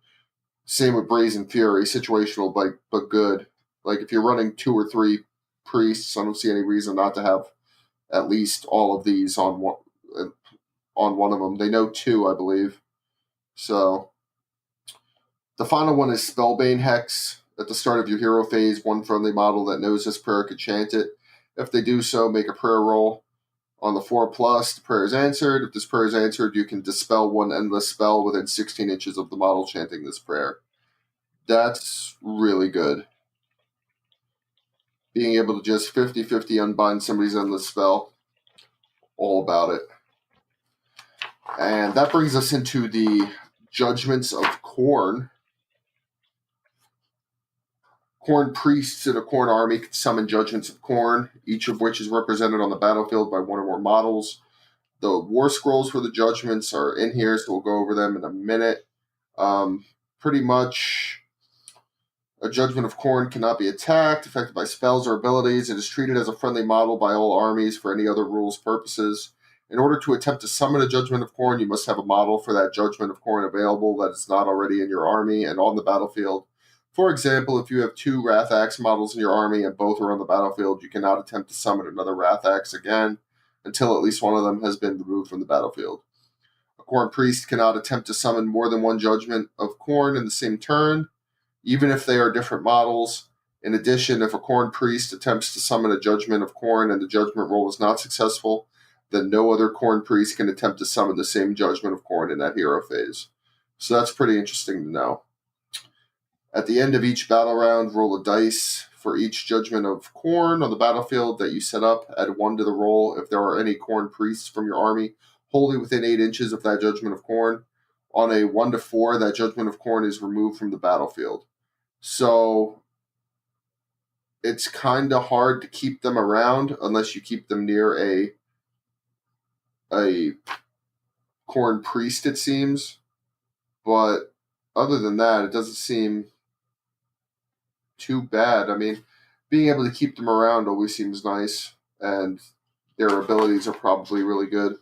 Same with Brazen Fury, situational but good. Like if you're running 2 or 3 priests, I don't see any reason not to have at least all of these on one of them. They know 2, I believe. So the final one is Spellbane Hex. At the start of your hero phase, one friendly model that knows this prayer could chant it. If they do so, make a prayer roll. On the 4 plus, the prayer is answered. If this prayer is answered, you can dispel one endless spell within 16 inches of the model chanting this prayer. That's really good. Being able to just 50-50 unbind somebody's endless spell. All about it. And that brings us into the Judgments of Khorne. Khorne priests in a Khorne army can summon Judgments of Khorne, each of which is represented on the battlefield by 1 or more models. The war scrolls for the judgments are in here, so we'll go over them in a minute. Pretty much, A Judgment of Khorne cannot be attacked, affected by spells or abilities. It is treated as a friendly model by all armies for any other rules purposes. In order to attempt to summon a Judgment of Khorne, you must have a model for that Judgment of Khorne available that is not already in your army and on the battlefield. For example, if you have 2 Wrath Axe models in your army and both are on the battlefield, you cannot attempt to summon another Wrath Axe again until at least one of them has been removed from the battlefield. A Khorne Priest cannot attempt to summon more than one Judgment of Khorne in the same turn, even if they are different models. In addition, if a Khorne Priest attempts to summon a Judgment of Khorne and the Judgment roll is not successful, then no other Khorne Priest can attempt to summon the same Judgment of Khorne in that hero phase. So that's pretty interesting to know. At the end of each battle round, roll a dice for each Judgment of Khorne on the battlefield that you set up. Add 1 to the roll if there are any Khorne Priests from your army wholly within 8 inches of that Judgment of Khorne. On a 1 to 4, that Judgment of Khorne is removed from the battlefield. So it's kind of hard to keep them around unless you keep them near a Khorne Priest, it seems. But other than that, it doesn't seem too bad. I mean, being able to keep them around always seems nice, and their abilities are probably really good.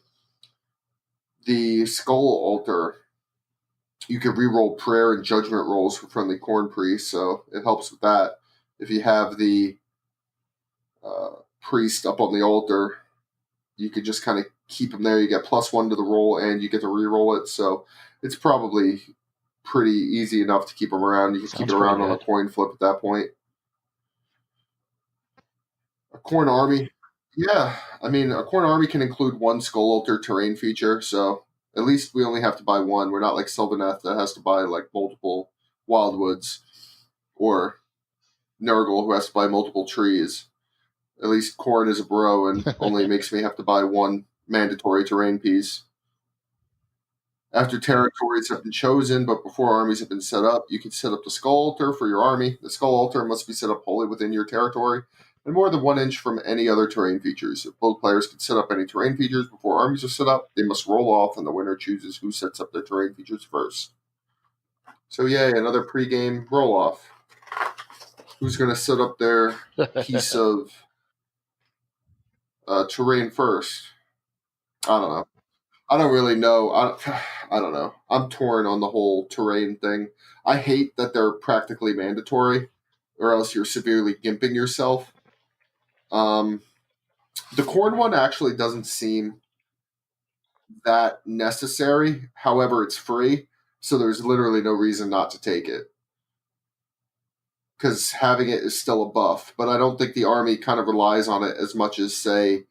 The Skull Altar, you can reroll prayer and judgment rolls for friendly Khorne Priests, so it helps with that. If you have the priest up on the altar, you could just kind of keep him there. You get +1 to the roll, and you get to reroll it, so it's probably pretty easy enough to keep him around. You can keep it around on a coin flip at that point. A Khorne army, yeah. I mean, a Khorne army can include 1 Skull Altar terrain feature, so at least we only have to buy 1. We're not like Sylvaneth that has to buy like multiple Wildwoods, or Nurgle who has to buy multiple trees. At least Khorne is a bro and only makes me have to buy 1 mandatory terrain piece. After territories have been chosen, but before armies have been set up, you can set up the Skull Altar for your army. The Skull Altar must be set up wholly within your territory and more than 1 inch from any other terrain features. If both players can set up any terrain features before armies are set up, they must roll off, and the winner chooses who sets up their terrain features first. So yay, another pre-game roll-off. Who's going to set up their piece of terrain first? I don't know. I don't really know. I don't know. I'm torn on the whole terrain thing. I hate that they're practically mandatory, or else you're severely gimping yourself. The Khorne one actually doesn't seem that necessary. However, it's free, so there's literally no reason not to take it. Because having it is still a buff, but I don't think the army kind of relies on it as much as, say,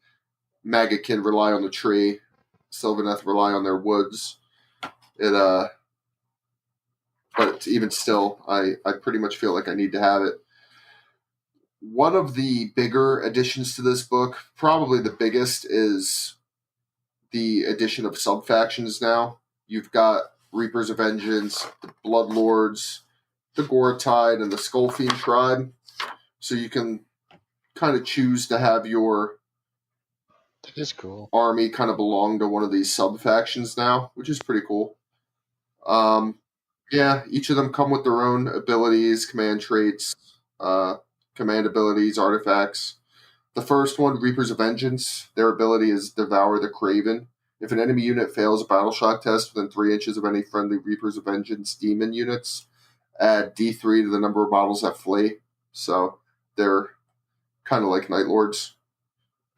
Magakin rely on the tree, Sylvaneth rely on their woods. But even still, I pretty much feel like I need to have it. One of the bigger additions to this book, probably the biggest, is the addition of sub-factions now. You've got Reapers of Vengeance, the Bloodlords, the Goretide, and the Skullfiend tribe. So you can kind of choose to have your That is cool. army kind of belong to one of these sub-factions now, which is pretty cool. Yeah, each of them come with their own abilities, command traits, command abilities, artifacts. The first one, Reapers of Vengeance, their ability is Devour the Craven. If an enemy unit fails a battle shock test within 3 inches of any friendly Reapers of Vengeance demon units, add D3 to the number of models that flee. So they're kind of like Night Lords.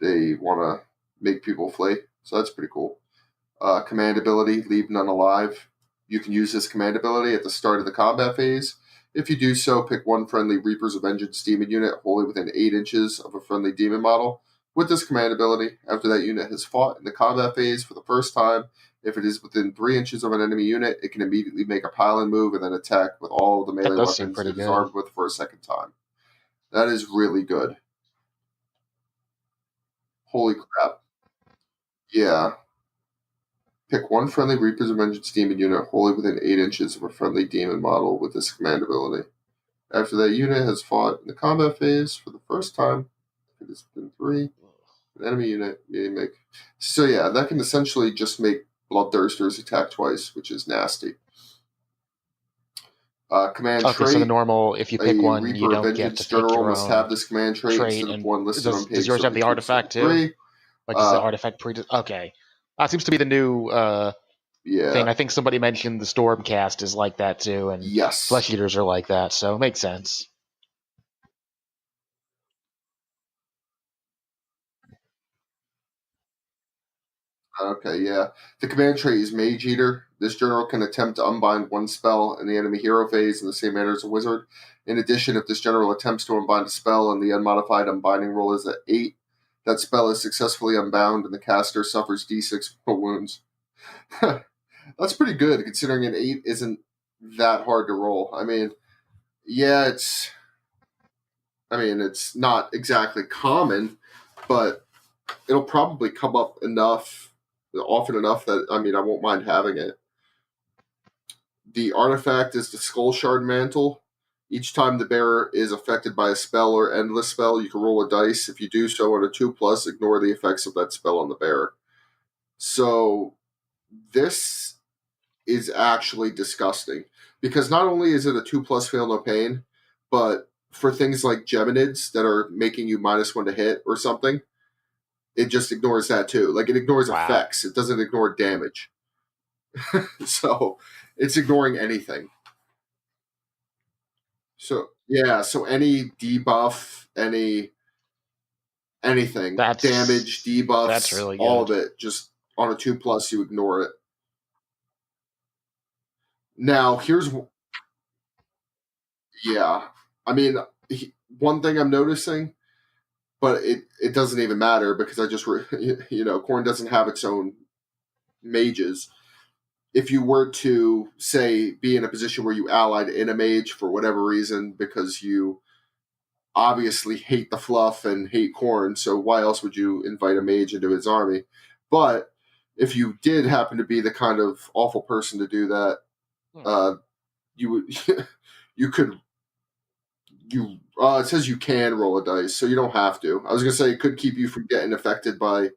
They want to make people flee. So that's pretty cool. Command ability, Leave None Alive. You can use this command ability at the start of the combat phase. If you do so, pick 1 friendly Reapers of Vengeance demon unit wholly within 8 inches of a friendly demon model. With this command ability, after that unit has fought in the combat phase for the first time, if it is within 3 inches of an enemy unit, it can immediately make a pile-in move and then attack with all of the melee weapons it is armed with for a second time. That is really good. Holy crap. Yeah. Pick 1 friendly Reapers of Vengeance demon unit wholly within 8 inches of a friendly demon model with this command ability. After that unit has fought in the combat phase for the first time, if it has been 3, an enemy unit may make. So yeah, that can essentially just make Bloodthirsters attack twice, which is nasty. Command Okay, so the trait. normal, if you pick A one, you Reaper of don't get Vengeance to pick general your must own have this command trait trait. instead of And one listed on does page yours have the 72 to artifact too? 73. Like, is the Uh, artifact pre? Okay, that seems to be the new thing. yeah. I think somebody mentioned the Stormcast is like that too, and Yes. Flesh Eaters are like that, so it makes sense. Okay, yeah. The command trait is Mage Eater. This general can attempt to unbind one spell in the enemy hero phase in the same manner as a wizard. In addition, if this general attempts to unbind a spell and the unmodified unbinding roll is at 8, that spell is successfully unbound and the caster suffers d6 mortal wounds. That's pretty good considering an 8 isn't that hard to roll. Yeah, it's not exactly common, but it'll probably come up often enough that I won't mind having it. The artifact is the Skull Shard Mantle. Each time the bearer is affected by a spell or endless spell, you can roll a dice. If you do so on a 2+, ignore the effects of that spell on the bearer. So this is actually disgusting because not only is it a 2+ fail no pain, but for things like Geminids that are making you -1 to hit or something, it just ignores that too. Like it ignores Wow, effects, it doesn't ignore damage. So it's ignoring anything. So yeah, so any debuff, anything, damage, that's debuffs, really all of good. it, just on a 2+, you ignore it. Now here's yeah, I mean one thing I'm noticing, but it doesn't even matter because Khorne doesn't have its own mages. If you were to say be in a position where you allied in a mage for whatever reason because you obviously hate the fluff and hate Khorne, so why else would you invite a mage into his army? But if you did happen to be the kind of awful person to do that, Hmm. uh, you would you could you it says you can roll a dice, so you don't have to. I was gonna say it could keep you from getting affected by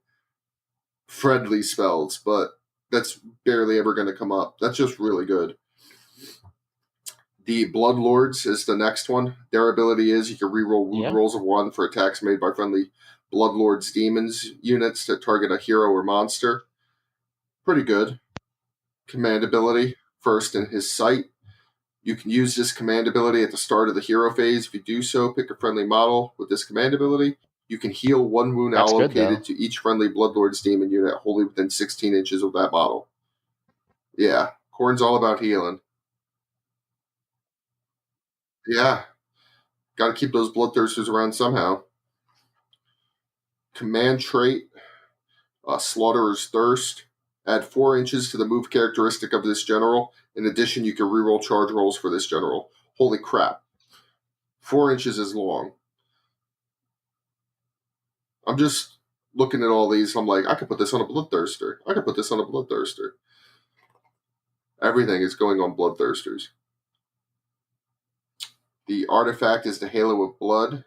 friendly spells, but that's barely ever gonna come up. That's just really good. The Bloodlords is the next one. Their ability is you can reroll wound Yeah, rolls of 1 for attacks made by friendly Bloodlords demons units that target a hero or monster. Pretty good. Command ability. First in his sight. You can use this command ability at the start of the hero phase. If you do so, pick a friendly model with this command ability. You can heal 1 wound that's good allocated though. to each friendly Bloodlords demon unit wholly within 16 inches of that model. Yeah, Khorne's all about healing. Yeah, got to keep those bloodthirsters around somehow. Command trait, Slaughterer's Thirst. Add 4 inches to the move characteristic of this general. In addition, you can reroll charge rolls for this general. Holy crap. 4 inches is long. I'm just looking at all these. I'm like, I could put this on a Bloodthirster. I could put this on a Bloodthirster. Everything is going on Bloodthirsters. The artifact is the Halo of Blood.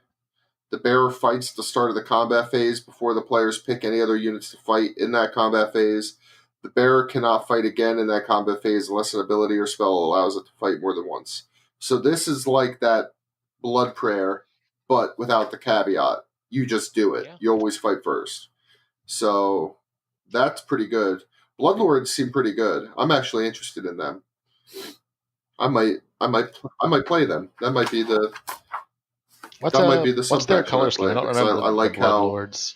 The bearer fights at the start of the combat phase before the players pick any other units to fight in that combat phase. The bearer cannot fight again in that combat phase unless an ability or spell allows it to fight more than once. So this is like that blood prayer, but without the caveat. You just do it. Yeah, You always fight first. So that's pretty good. Bloodlords seem pretty good. I'm actually interested in them. I might play them. That might be the what's their subfaction I color scheme? I play don't because remember I the like Bloodlords.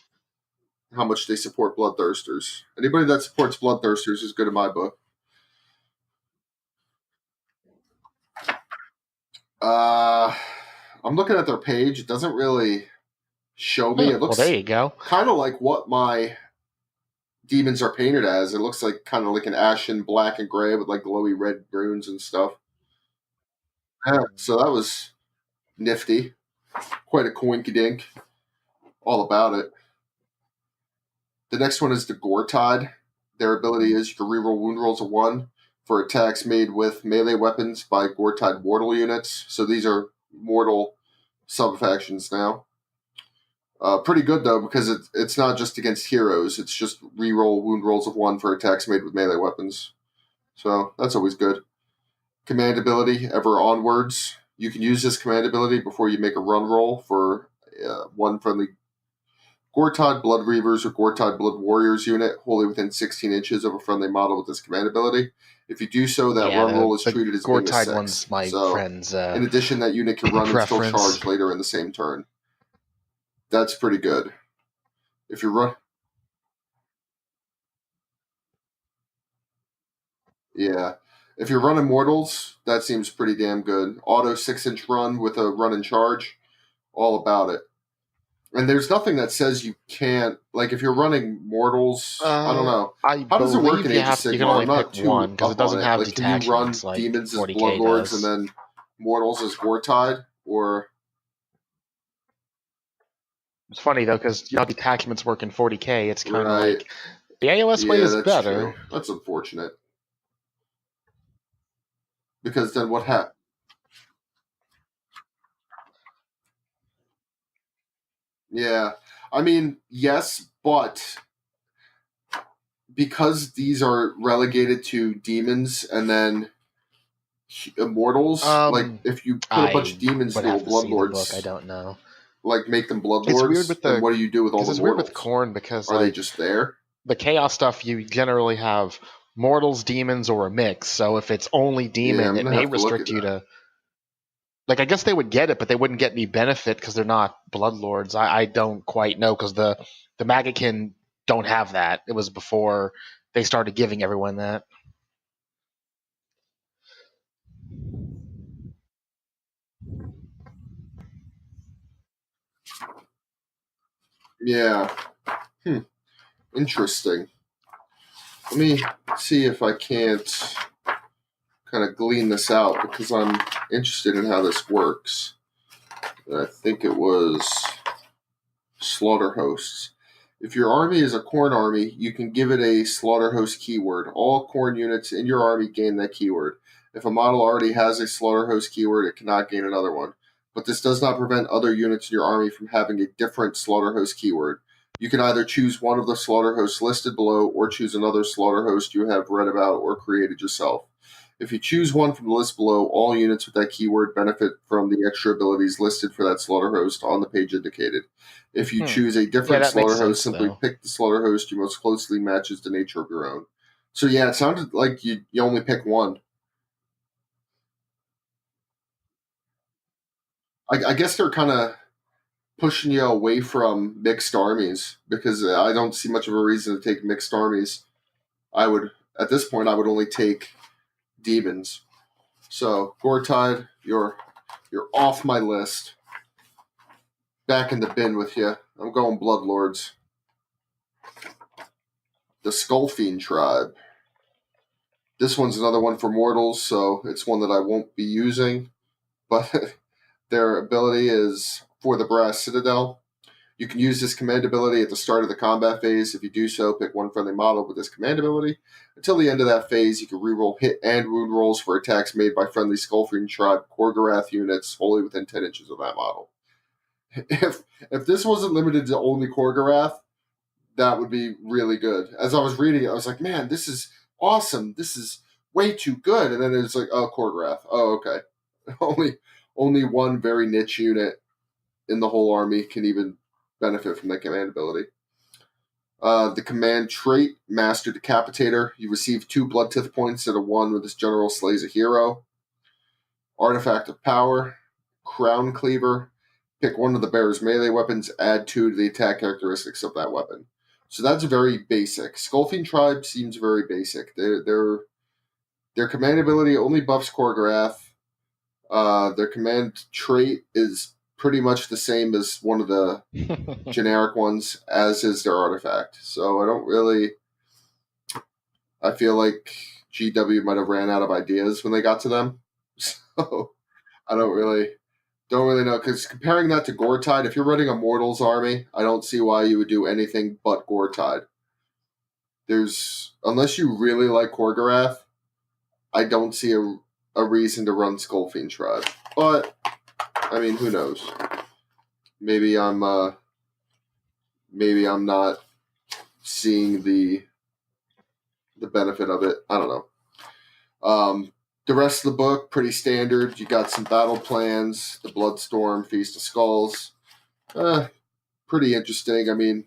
how much they support bloodthirsters. Anybody that supports bloodthirsters is good in my book. Uh, I'm looking at their page. It doesn't really show me. Huh, It well, there looks you go. kind of like what my demons are painted as. It looks like kind of like an ashen black and gray with like glowy red runes and stuff. Yeah, so that was nifty. Quite a coinky dink. All about it. The next one is the Gortide. Their ability is you can reroll wound rolls of 1 for attacks made with melee weapons by Gortide mortal units. So these are mortal subfactions now. Pretty good though because it's not just against heroes. It's just reroll wound rolls of 1 for attacks made with melee weapons. So that's always good. command ability ever onwards. You can use this command ability before you make a run roll for one friendly Gortod Blood Reavers or Gortod Blood Warriors unit wholly within 16 inches of a friendly model with this command ability. If you do so, that Yeah, run roll is the treated as being a Gortide 6. one's my So, friend's in addition, that unit can run and still preference. charge later in the same turn. That's pretty good. If you run... Yeah. If you're running Mortals, that seems pretty damn good. Auto 6-inch run with a run and charge, all about it. And there's nothing that says you can't, like if you're running Mortals, I don't know. I How does it work in believe Age of you can Sigmar? only I'm not pick one too because it up on doesn't it. have Like, can you run detachments like demons as 40k Bloodlords and does. then Mortals as Gortide? Or It's funny though because detachments work in 40k. It's kind of right? like the AOS way Yeah, is that's better. true. That's unfortunate because then what happens? Yeah, I mean, yes, but because these are relegated to demons and then immortals, like if you put a bunch I of demons would into a have to see the book. I Bloodlords, don't know. like make them It's weird Bloodlords, with then the what do you do with all because the it's weird with mortals? Khorne because Are they like just there? the chaos stuff you generally have mortals, demons, or a mix. So if it's only Yeah, demon, I'm it gonna may have to look at restrict you that. to like I guess they would get it, but they wouldn't get any benefit because they're not bloodlords. I don't quite know because the Magakin don't have that. It was before they started giving everyone that. Yeah. Interesting. Let me see if I can't kind of glean this out because I'm interested in how this works. And I think it was slaughter hosts. If your army is a Khorne army, you can give it a slaughter host keyword. All Khorne units in your army gain that keyword. If a model already has a slaughter host keyword, it cannot gain another one. But this does not prevent other units in your army from having a different slaughter host keyword. You can either choose one of the slaughter hosts listed below or choose another slaughter host you have read about or created yourself. If you choose one from the list below, all units with that keyword benefit from the extra abilities listed for that slaughter host on the page indicated. If you choose a Yeah, different that makes slaughter host, sense simply though. pick the slaughter host you most closely matches the nature of your own. So yeah, it sounded like you only pick one. I guess they're kind of pushing you away from mixed armies because I don't see much of a reason to take mixed armies. I would at this point I would only take demons. So Gortide, you're off my list. Back in the bin with you. I'm going Bloodlords. The Skullfiend tribe. This one's another one for mortals, so it's one that I won't be using. But their ability is for the Brass Citadel. You can use this command ability at the start of the combat phase. If you do so, pick one friendly model with this command ability. Until the end of that phase, you can reroll hit and wound rolls for attacks made by friendly Skullfiend tribe Korgorath units wholly within 10 inches of that model. If this wasn't limited to only Korgorath, that would be really good. As I was reading it, I was like, man, this is awesome. This is way too good. And then it's like, oh, Korgorath. Oh, okay. only one very niche unit in the whole army can even benefit from that command ability. The command trait, Master Decapitator. You receive 2 Blood Tith points instead of 1 when this general slays a hero. Artifact of Power, Crown Cleaver. Pick one of the bearer's melee weapons, add 2 to the attack characteristics of that weapon. So that's very basic. Skullfiend Tribe seems very basic. Their command ability only buffs Korgorath. Their command trait is pretty much the same as one of the generic ones, as is their artifact. So I feel like GW might have ran out of ideas when they got to them. So I don't really know, because comparing that to Gortide, if you're running a Mortals army, I don't see why you would do anything but Gortide. Unless you really like Korgorath, I don't see a reason to run Skullfiend Tribe. But I mean, who knows? Maybe I'm not seeing the benefit of it. I don't know. The rest of the book, pretty standard. You got some battle plans, the Bloodstorm, Feast of Skulls. Pretty interesting. I mean,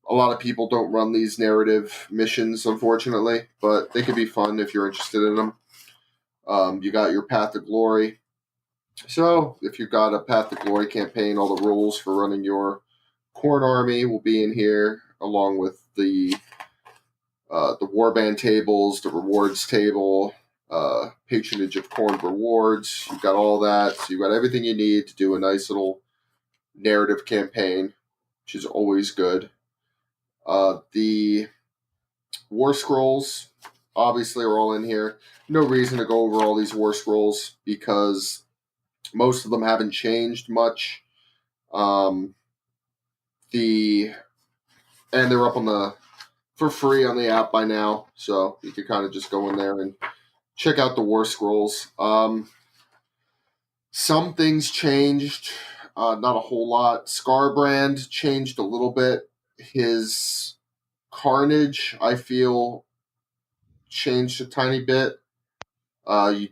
a lot of people don't run these narrative missions, unfortunately, but they could be fun if you're interested in them. You got your Path to Glory. So, if you've got a Path to Glory campaign, all the rules for running your Khorne army will be in here, along with the warband tables, the rewards table, patronage of Khorne rewards. You've got all that. So you've got everything you need to do a nice little narrative campaign, which is always good. The war scrolls, obviously, are all in here. No reason to go over all these war scrolls because most of them haven't changed much. And they're up for free on the app by now, so you can kind of just go in there and check out the war scrolls. Some things changed, not a whole lot. Scarbrand changed a little bit. His Carnage, I feel, changed a tiny bit. You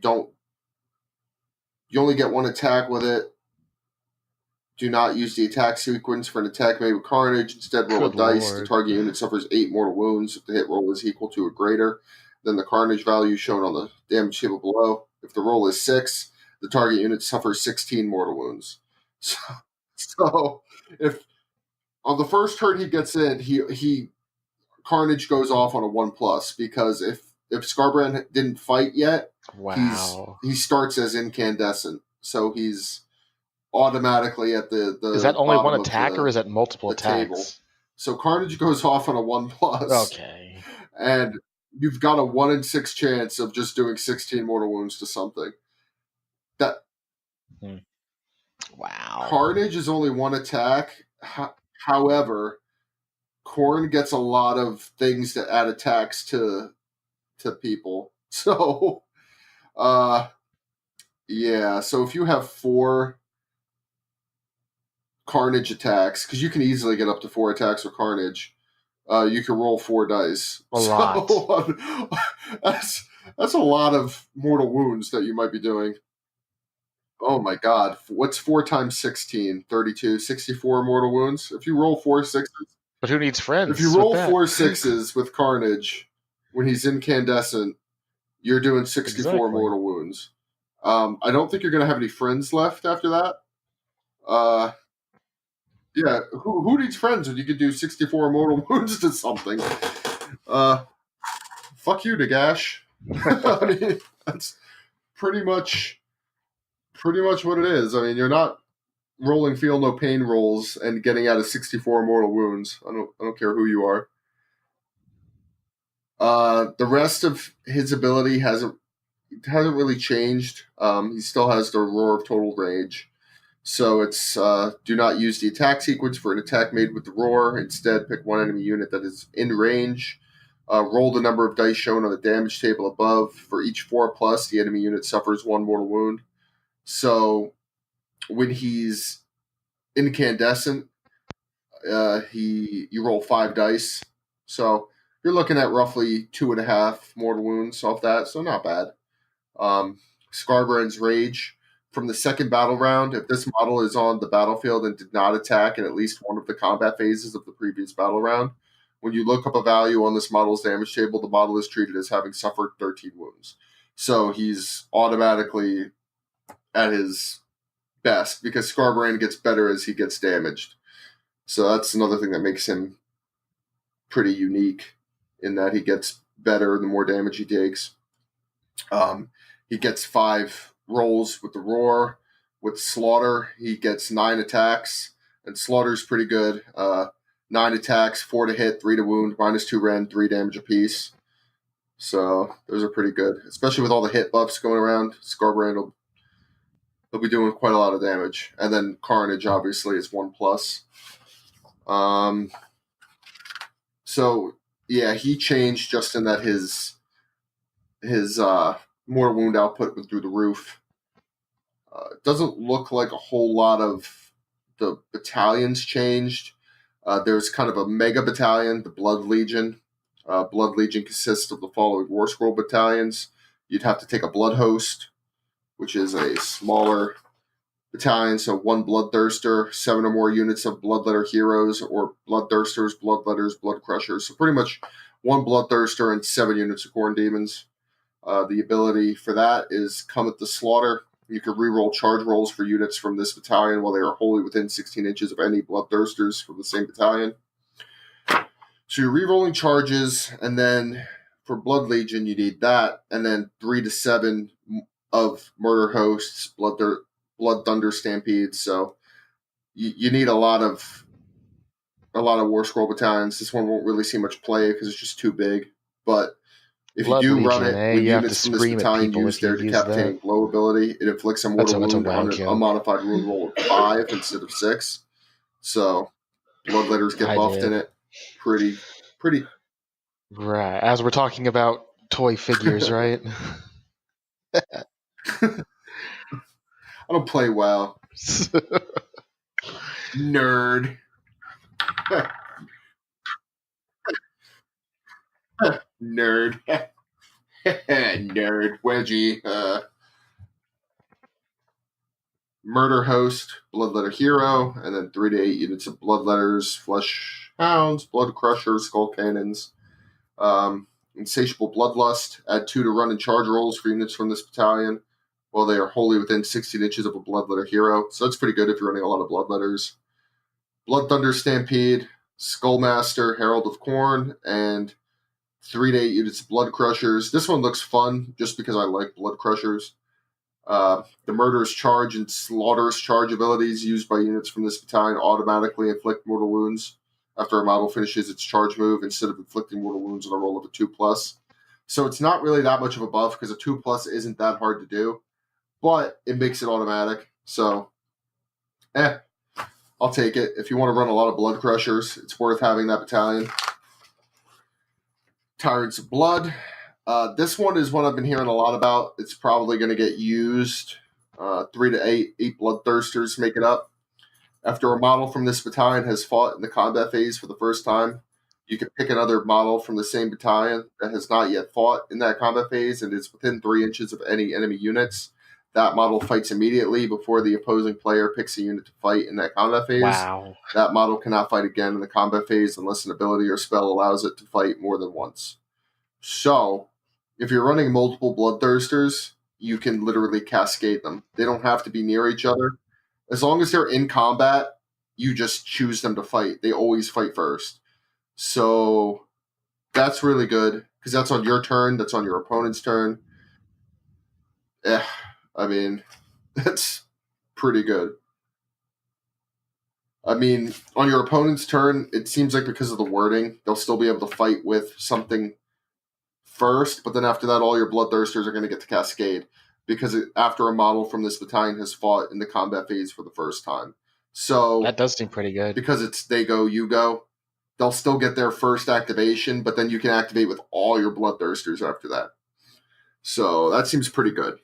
only get one attack with it. Do not use the attack sequence for an attack made with Carnage. Instead, roll Good a dice. Lord. The target unit suffers 8 mortal wounds if the hit roll is equal to or greater than the Carnage value shown on the damage table below. If the roll is 6, the target unit suffers 16 mortal wounds. So if on the first turn he gets in, he Carnage goes off on a 1+, because if Scarbrand didn't fight yet, Wow. he starts as incandescent, so he's automatically at the Is that only one bottom attack, or is that multiple the attacks? table. So Carnage goes off on a 1+. Okay. And you've got a 1 in 6 chance of just doing 16 mortal wounds to something. That Wow. Carnage is only one attack. However, Khorne gets a lot of things that add attacks to people. So, yeah. So if you have 4 Carnage attacks, because you can easily get up to 4 attacks with Carnage, you can roll 4 dice. A lot. That's a lot of mortal wounds that you might be doing. Oh my god. What's 4 times 16? 32, 64 mortal wounds? If you roll 4 sixes. But who needs friends? If you roll 4 sixes with Carnage when he's incandescent, you're doing 64 Exactly. mortal wounds. I don't think you're going to have any friends left after that. Yeah, who needs friends when you can do 64 mortal wounds to something? Fuck you, Nagash. I mean, that's pretty much what it is. I mean, you're not rolling feel no pain rolls and getting out of 64 mortal wounds. I don't care who you are. The rest of his ability hasn't really changed. He still has the Roar of Total Rage. So it's do not use the attack sequence for an attack made with the Roar. Instead, pick one enemy unit that is in range. Roll the number of dice shown on the damage table above. For each 4+, the enemy unit suffers 1 mortal wound. So when he's incandescent, you roll 5 dice. So you're looking at roughly 2.5 mortal wounds off that. So not bad. Scarbrand's Rage. From the second battle round, if this model is on the battlefield and did not attack in at least one of the combat phases of the previous battle round, when you look up a value on this model's damage table, the model is treated as having suffered 13 wounds. So he's automatically at his best, because Scarbrand gets better as he gets damaged. So that's another thing that makes him pretty unique, in that he gets better the more damage he takes. He gets 5 rolls with the Roar. With Slaughter, he gets 9 attacks, and Slaughter's pretty good. 9 attacks, 4 to hit, 3 to wound, -2 rend, 3 damage apiece. So those are pretty good, especially with all the hit buffs going around. Scarbrand will be doing quite a lot of damage, and then Carnage obviously is 1+. So yeah, he changed just in that his mortal wound output went through the roof. It doesn't look like a whole lot of the battalions changed. There's kind of a mega battalion, the Blood Legion. Blood Legion consists of the following War Scroll battalions: you'd have to take a Blood Host, which is a smaller battalion, so 1 Bloodthirster, 7 or more units of Bloodletter Heroes, or Bloodthirsters, Bloodletters, Blood Crushers. So pretty much 1 Bloodthirster and 7 units of Khorne Demons. The ability for that is Come at the Slaughter. You can reroll charge rolls for units from this battalion while they are wholly within 16 inches of any Bloodthirsters from the same battalion. So you're rerolling charges, and then for Blood Legion, you need that, and then 3 to 7 of Murder Hosts, Blood Thunder Stampedes. So you need a lot of War Scroll battalions. This one won't really see much play because it's just too big. But if Blood you do Legion, run it with you have units to from this scream at battalion, people use if you their use decapitating that. blow ability. It inflicts a mortal That's a wound wow on an joke. unmodified wound roll of 5 instead of 6. So Bloodletters get I buffed did. in it. Pretty. Right. As we're talking about toy figures, right? I don't play WoW. Nerd. Nerd. Nerd. Wedgie. Murder Host, Bloodletter Hero, and then 3 to 8 units of Bloodletters, Flesh Hounds, Blood Crushers, Skull Cannons. Insatiable Bloodlust, add 2 to run and charge rolls for units from this battalion while they are wholly within 16 inches of a Bloodletter Hero. So that's pretty good if you're running a lot of Bloodletters. Blood Thunder Stampede, Skullmaster, Herald of Khorne, and 3 to 8 units of Blood Crushers. This one looks fun just because I like Blood Crushers. The Murderous Charge and Slaughterous Charge abilities used by units from this battalion automatically inflict mortal wounds after a model finishes its charge move instead of inflicting mortal wounds on a roll of a 2+. So it's not really that much of a buff because a 2+ isn't that hard to do, but it makes it automatic. So, I'll take it. If you want to run a lot of Blood Crushers, it's worth having that battalion. Tyrants of Blood. This one is one I've been hearing a lot about. It's probably going to get used. 3 to 8 Bloodthirsters make it up. After a model from this battalion has fought in the combat phase for the first time, you can pick another model from the same battalion that has not yet fought in that combat phase and is within 3 inches of any enemy units. That model fights immediately before the opposing player picks a unit to fight in that combat phase. Wow. That model cannot fight again in the combat phase unless an ability or spell allows it to fight more than once. So, if you're running multiple Bloodthirsters, you can literally cascade them. They don't have to be near each other. As long as they're in combat, you just choose them to fight. They always fight first. So that's really good because that's on your turn. That's on your opponent's turn. I mean, that's pretty good. I mean, on your opponent's turn, it seems like because of the wording, they'll still be able to fight with something first, but then after that, all your Bloodthirsters are going to get to cascade because after a model from this battalion has fought in the combat phase for the first time. So that does seem pretty good. Because it's they go, you go, they'll still get their first activation, but then you can activate with all your Bloodthirsters after that. So that seems pretty good.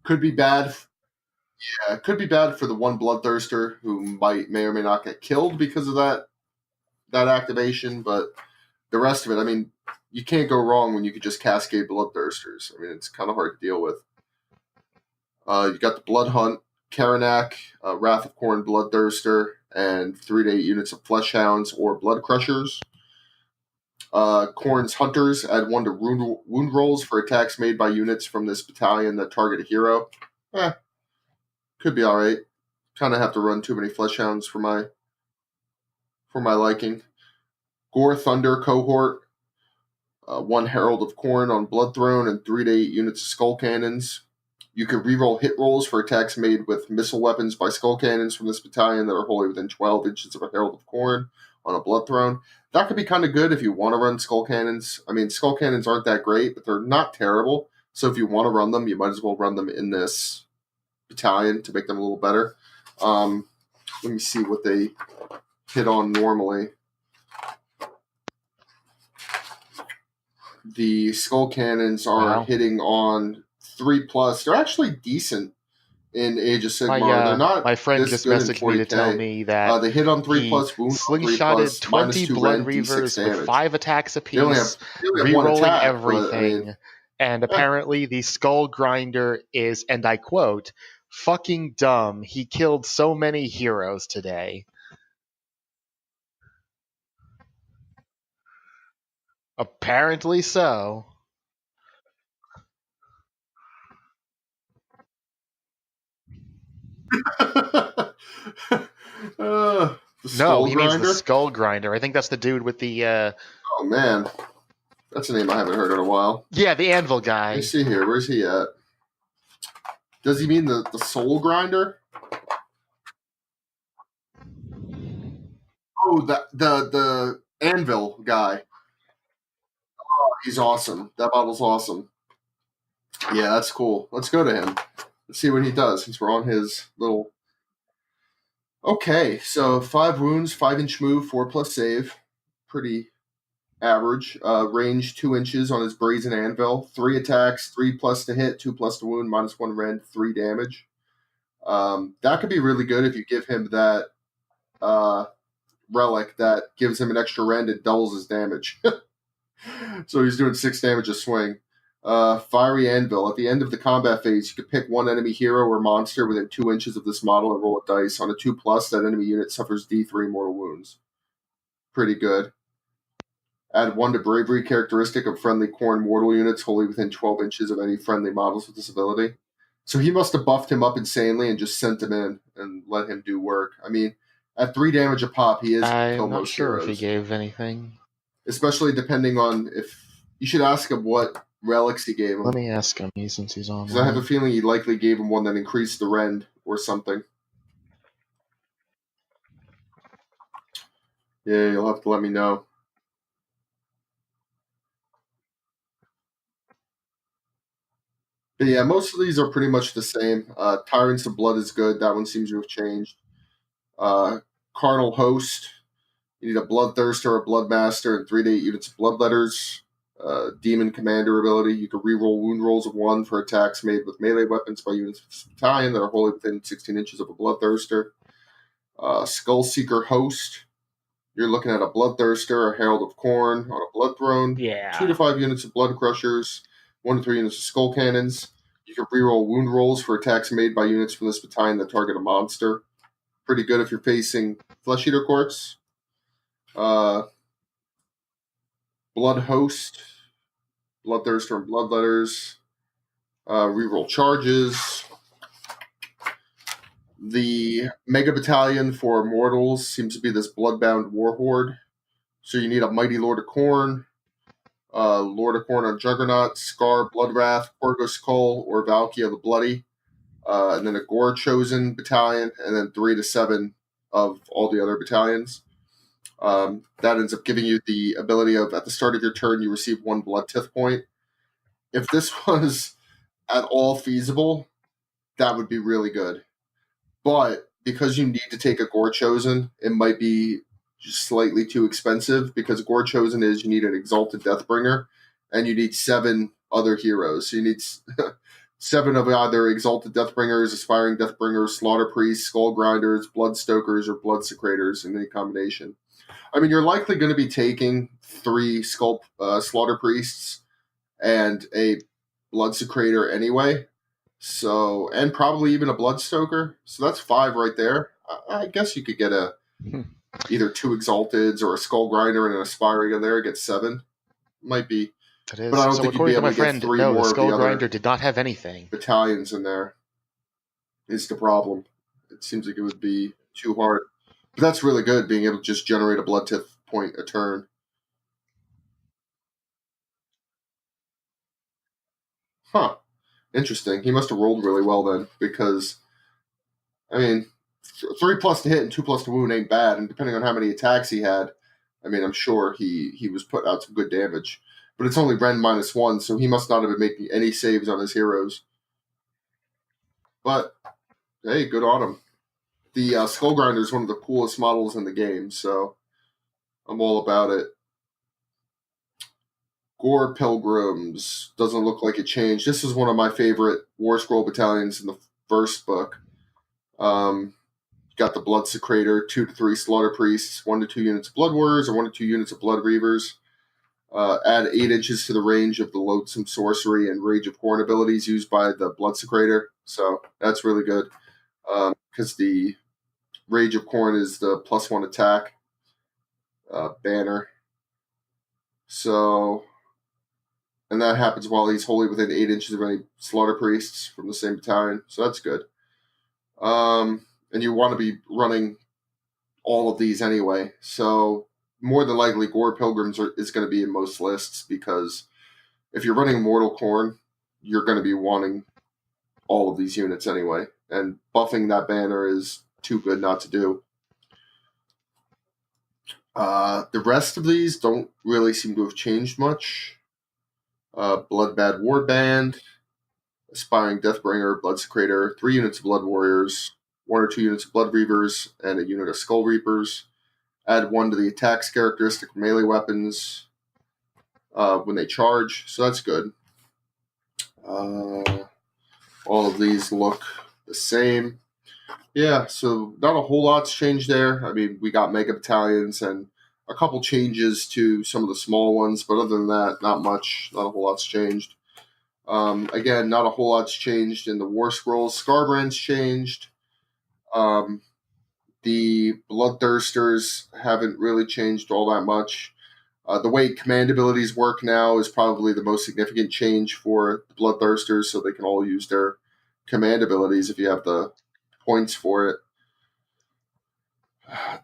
Could be bad. Yeah, it could be bad for the one Bloodthirster who may or may not get killed because of that activation, but the rest of it, I mean, you can't go wrong when you could just cascade Bloodthirsters. I mean, it's kind of hard to deal with. You got the Blood Hunt, Karanak, Wrath of Khorne Bloodthirster, and 3 to 8 units of Flesh Hounds or Blood Crushers. Khorne's Hunters add 1 to wound rolls for attacks made by units from this battalion that target a hero. Could be alright. Kind of have to run too many Flesh Hounds for my liking. Gore Thunder Cohort, 1 Herald of Khorne on Blood Throne, and 3 to 8 units of Skull Cannons. You can reroll hit rolls for attacks made with missile weapons by Skull Cannons from this battalion that are wholly within 12 inches of a Herald of Khorne on a Blood Throne. That could be kind of good if you want to run Skull Cannons. I mean, Skull Cannons aren't that great, but they're not terrible. So if you want to run them, you might as well run them in this battalion to make them a little better. Let me see what they hit on normally. The Skull Cannons are hitting on 3+. They're actually decent in Age of Sigmar. They're not. My friend just messaged me to tell me that they hit on 3+, wound slingshotted 20 Blood Reavers with 5 attacks apiece, they only have one rerolling attack, everything. But, I mean, And apparently the Skull Grinder is, and I quote, fucking dumb. He killed so many heroes today. Apparently so. The No, Skull he means the Grinder? Skull Grinder. I think that's the dude with the, Oh, man. That's a name I haven't heard in a while. yeah, the anvil Let me guy. see here. Where's he at? Does he mean the Soul Grinder? Oh, the Anvil guy. Oh, he's awesome. That model's awesome. Yeah, that's cool. Let's go to him. Let's see what he does since we're on his little. Okay, so 5 wounds, 5-inch move, 4+ save. Pretty average. Range 2 inches on his brazen anvil. 3 attacks, 3+ to hit, 2+ to wound, -1 rend, 3 damage. That could be really good if you give him that uh, relic that gives him an extra rend and doubles his damage. So he's doing 6 damage a swing. Fiery Anvil. At the end of the combat phase, you can pick one enemy hero or monster within 2 inches of this model and roll a dice. On a 2+, that enemy unit suffers D3 mortal wounds. Pretty good. Add 1 to bravery characteristic of friendly Khorne mortal units wholly within 12 inches of any friendly models with this ability. So he must have buffed him up insanely and just sent him in and let him do work. I mean, at 3 damage a pop, he is going to kill I'm not most sure if he heroes. gave anything. Especially depending on if you should ask him what relics he gave him. Let me ask him since he's on. Because I have a feeling he likely gave him one that increased the rend or something. Yeah, you'll have to let me know. But yeah, most of these are pretty much the same. Tyrants of Blood is good. That one seems to have changed. Carnal Host. You need a Bloodthirster, a Bloodmaster, and 3 to 8 units of Bloodletters. Demon Commander ability. You can reroll wound rolls of 1 for attacks made with melee weapons by units of this battalion that are wholly within 16 inches of a Bloodthirster. Skullseeker Host. You're looking at a Bloodthirster, a Herald of Khorne on a Blood Throne. Yeah. 2 to 5 units of Blood Crushers. 1 to 3 units of Skull Cannons. You can reroll wound rolls for attacks made by units from this battalion that target a monster. Pretty good if you're facing Flesh Eater Courts. Blood Host, Bloodthirster, and Bloodletters. Reroll charges. The Mega Battalion for Mortals seems to be this Bloodbound Warhorde. So you need a Mighty Lord of Khorne, Lord of Khorne on Juggernaut, Scar, Bloodwrath, Porgo Skull, or Valkia the Bloody. And then a Gore Chosen Battalion, and then 3 to 7 of all the other battalions. That ends up giving you the ability of, at the start of your turn, you receive 1 Blood Tith point. If this was at all feasible, that would be really good. But because you need to take a Gore Chosen, it might be just slightly too expensive, because Gore Chosen is you need an Exalted Deathbringer, and you need 7 other heroes. So you need 7 of either Exalted Deathbringers, Aspiring Deathbringers, Slaughter Priests, Skull Grinders, Blood Stokers, or Blood Secretors in any combination. I mean, you're likely going to be taking 3 Slaughter Priests and a Blood Secretor anyway. So, and probably even a Bloodstoker. So that's 5 right there. I guess you could get either 2 Exalteds or a Skull Grinder and an Aspiring in there. Get 7. Might be. It is. But I don't So think you'd according be to able my to get friend, 3 no, the more of Skull the other Grinder did not have anything. battalions in there. Is the problem. It seems like it would be too hard. But that's really good, being able to just generate a Blood Tith point a turn. Huh. Interesting. He must have rolled really well then, because, I mean, 3+ to hit and 2+ to wound ain't bad, and depending on how many attacks he had, I mean, I'm sure he was putting out some good damage. But it's only Rend -1, so he must not have been making any saves on his heroes. But, hey, good on him. The Skull Grinder is one of the coolest models in the game, so I'm all about it. Gore Pilgrims doesn't look like it changed. This is one of my favorite War Scroll battalions in the first book. Got the Blood Secretor, 2 to 3 Slaughter Priests, 1 to 2 units of Blood Warriors, or 1 to 2 units of Blood Reavers. Add 8 inches to the range of the loathsome sorcery and Rage of Khorne abilities used by the Bloodsecrator. So that's really good because the Rage of Khorne is the +1 attack banner. So, and that happens while he's wholly within 8 inches of any slaughter priests from the same battalion. So that's good. And you want to be running all of these anyway. So more than likely, Gore Pilgrims is going to be in most lists because if you're running Mortal Khorne, you're going to be wanting all of these units anyway. And buffing that banner is too good not to do. The rest of these don't really seem to have changed much. Bloodbad Warband, Aspiring Deathbringer, Bloodsecrator, 3 units of Blood Warriors, 1 or 2 units of Blood Reavers, and a unit of Skull Reapers. Add 1 to the attacks characteristic of melee weapons when they charge, so that's good. All of these look the same. Yeah, so not a whole lot's changed there. I mean, we got mega battalions and a couple changes to some of the small ones, but other than that, not much. Not a whole lot's changed. Again, not a whole lot's changed in the War Scrolls. Scarbrand's changed. The Bloodthirsters haven't really changed all that much. The way command abilities work now is probably the most significant change for the Bloodthirsters, so they can all use their command abilities if you have the points for it.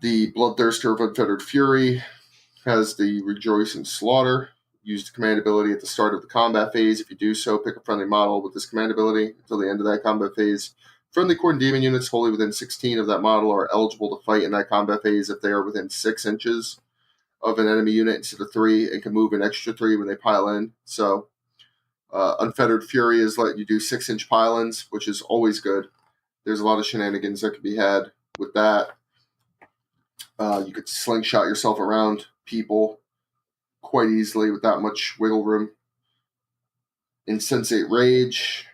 The Bloodthirster of Unfettered Fury has the Rejoice and Slaughter. Use the command ability at the start of the combat phase. If you do so, pick a friendly model with this command ability until the end of that combat phase. Friendly Khorne Demon units wholly within 16 of that model are eligible to fight in that combat phase if they are within 6 inches of an enemy unit instead of 3 and can move an extra 3 when they pile in. So Unfettered Fury is letting you do 6-inch pile-ins, which is always good. There's a lot of shenanigans that can be had with that. You could slingshot yourself around people quite easily with that much wiggle room. Insensate Rage,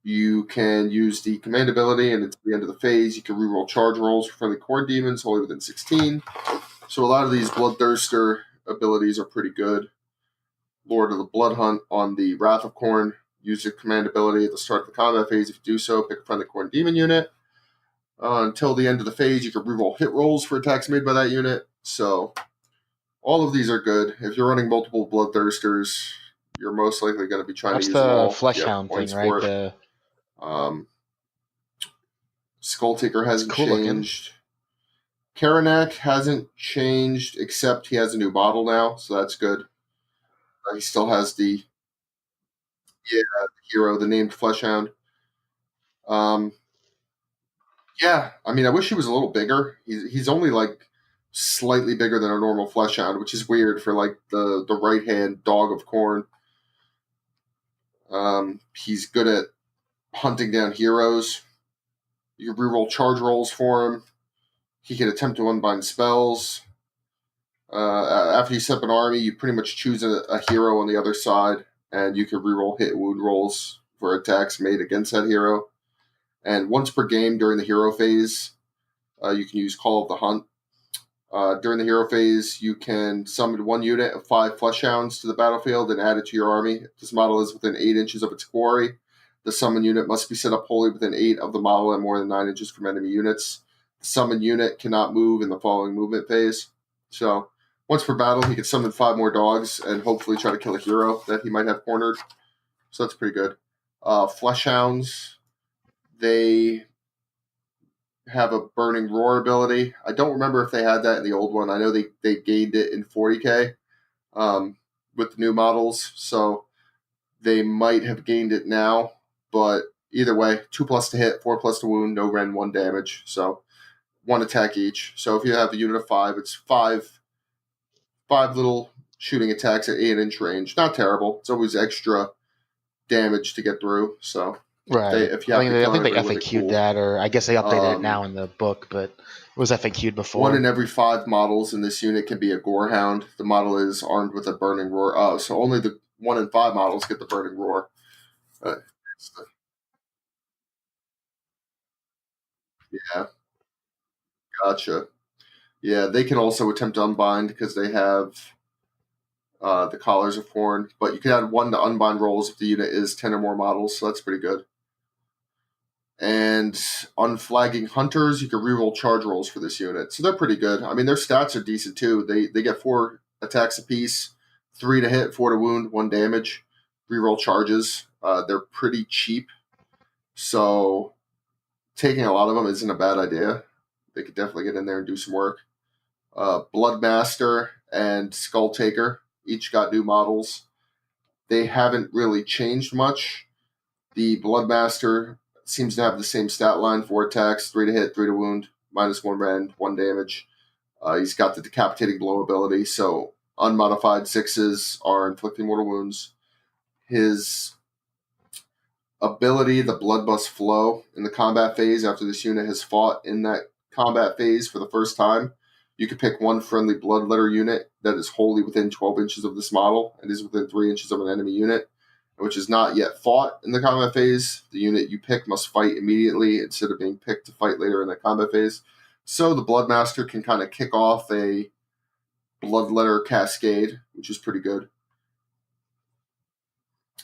you can use the command ability, and at the end of the phase, you can reroll charge rolls for friendly Khorne demons wholly within 16. So a lot of these Bloodthirster abilities are pretty good. Lord of the Blood Hunt on the Wrath of Khorne. Use your command ability at the start of the combat phase. If you do so, pick a friendly Khorne demon unit. Until the end of the phase, you can reroll hit rolls for attacks made by that unit. So all of these are good. If you're running multiple Bloodthirsters, you're most likely going to be trying That's to use them the all. You have Fleshhound thing, points right? for it. Skulltaker hasn't cool changed. Karanak hasn't changed, except he has a new model now, so that's good. He still has the hero, the named Fleshhound. Yeah, I mean, I wish he was a little bigger. He's only like slightly bigger than a normal Fleshhound, which is weird for like the right hand dog of Khorne. He's good at hunting down heroes. You can reroll charge rolls for him. He can attempt to unbind spells. After you set up an army, you pretty much choose a hero on the other side, and you can reroll hit wound rolls for attacks made against that hero. And once per game during the hero phase, you can use Call of the Hunt. During the hero phase, you can summon 1 unit of 5 Fleshhounds to the battlefield and add it to your army. If this model is within 8 inches of its quarry, the summon unit must be set up wholly within 8 of the model and more than 9 inches from enemy units. The summon unit cannot move in the following movement phase. So, once per battle, he can summon 5 more dogs and hopefully try to kill a hero that he might have cornered. So that's pretty good. Fleshhounds, they have a Burning Roar ability. I don't remember if they had that in the old one. I know they gained it in 40k with the new models, so they might have gained it now. But either way, 2+ to hit, 4+ to wound, no rend, 1 damage. So 1 attack each. So if you have a unit of 5, it's 5 little shooting attacks at 8-inch range. Not terrible. It's always extra damage to get through. So Right. if you have to I kill think they everybody with it, FAQ'd cool. that, or I guess they updated it now in the book, but it was FAQ'd before. 1 in every 5 models in this unit can be a Gorehound. The model is armed with a Burning Roar. Oh, so only the 1 in 5 models get the Burning Roar. Yeah, gotcha. Yeah, they can also attempt to unbind because they have the Collars of Khorne, but you can add 1 to unbind rolls if the unit is 10 or more models, so that's pretty good. And Unflagging Hunters, you can reroll charge rolls for this unit, so they're pretty good. I mean, their stats are decent too. They get 4 attacks apiece, 3 to hit, 4 to wound, 1 damage. Reroll charges. They're pretty cheap, so taking a lot of them isn't a bad idea. They could definitely get in there and do some work. Bloodmaster and Skull Taker each got new models. They haven't really changed much. The Bloodmaster seems to have the same stat line: 4 attacks, 3 to hit, 3 to wound, -1 rend, 1 damage. He's got the Decapitating Blow ability, so unmodified 6s are inflicting mortal wounds. His ability, the Bloodlust Flow, in the combat phase, after this unit has fought in that combat phase for the first time, you can pick 1 friendly Bloodletter unit that is wholly within 12 inches of this model and is within 3 inches of an enemy unit, which is not yet fought in the combat phase. The unit you pick must fight immediately instead of being picked to fight later in the combat phase. So the Bloodmaster can kind of kick off a Bloodletter cascade, which is pretty good.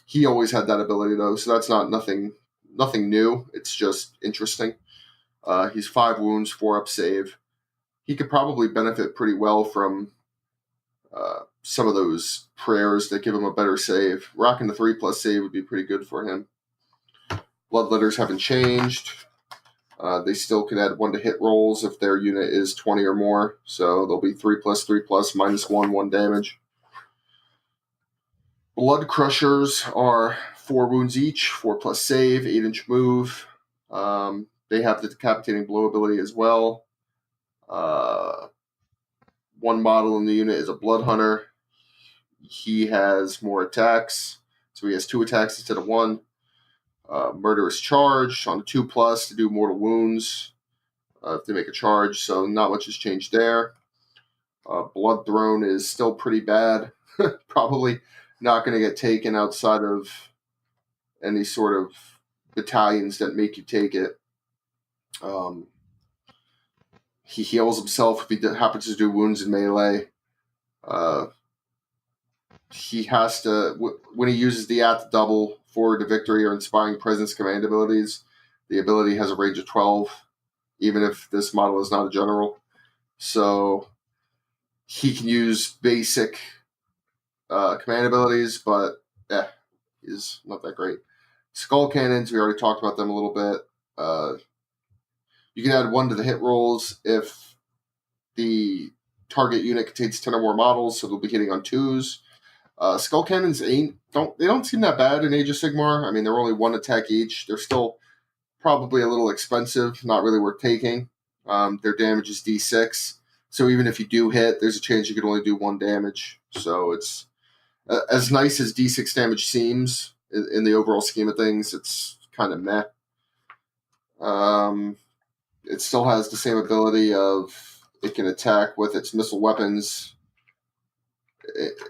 He always had that ability though, so that's not nothing new. It's just interesting. He's 5 wounds, 4 up save. He could probably benefit pretty well from some of those prayers that give him a better save. Rocking the 3+ save would be pretty good for him. Bloodletters haven't changed. They still can add 1 to hit rolls if their unit is 20 or more. So they'll be 3+, 3+, -1, 1 damage. Blood Crushers are 4 wounds each, 4+ save, 8-inch move. They have the Decapitating Blow ability as well. 1 model in the unit is a Blood Hunter. He has more attacks, so he has 2 attacks instead of 1. Murderous Charge on 2+ to do mortal wounds if they make a charge, so not much has changed there. Blood Throne is still pretty bad. Probably not going to get taken outside of any sort of battalions that make you take it. He heals himself if he happens to do wounds in melee. He has to, when he uses the at the double, forward to victory, or inspiring presence command abilities, the ability has a range of 12, even if this model is not a general. So he can use basic command abilities, but he's not that great. Skull Cannons, we already talked about them a little bit. You can add 1 to the hit rolls if the target unit contains 10 or more models, so they'll be hitting on 2s. Skull Cannons don't seem that bad in Age of Sigmar. I mean, they're only 1 attack each. They're still probably a little expensive, not really worth taking. Their damage is D6, so even if you do hit, there's a chance you could only do 1 damage. So it's as nice as D6 damage seems in the overall scheme of things. It's kind of meh. It still has the same ability of it can attack with its missile weapons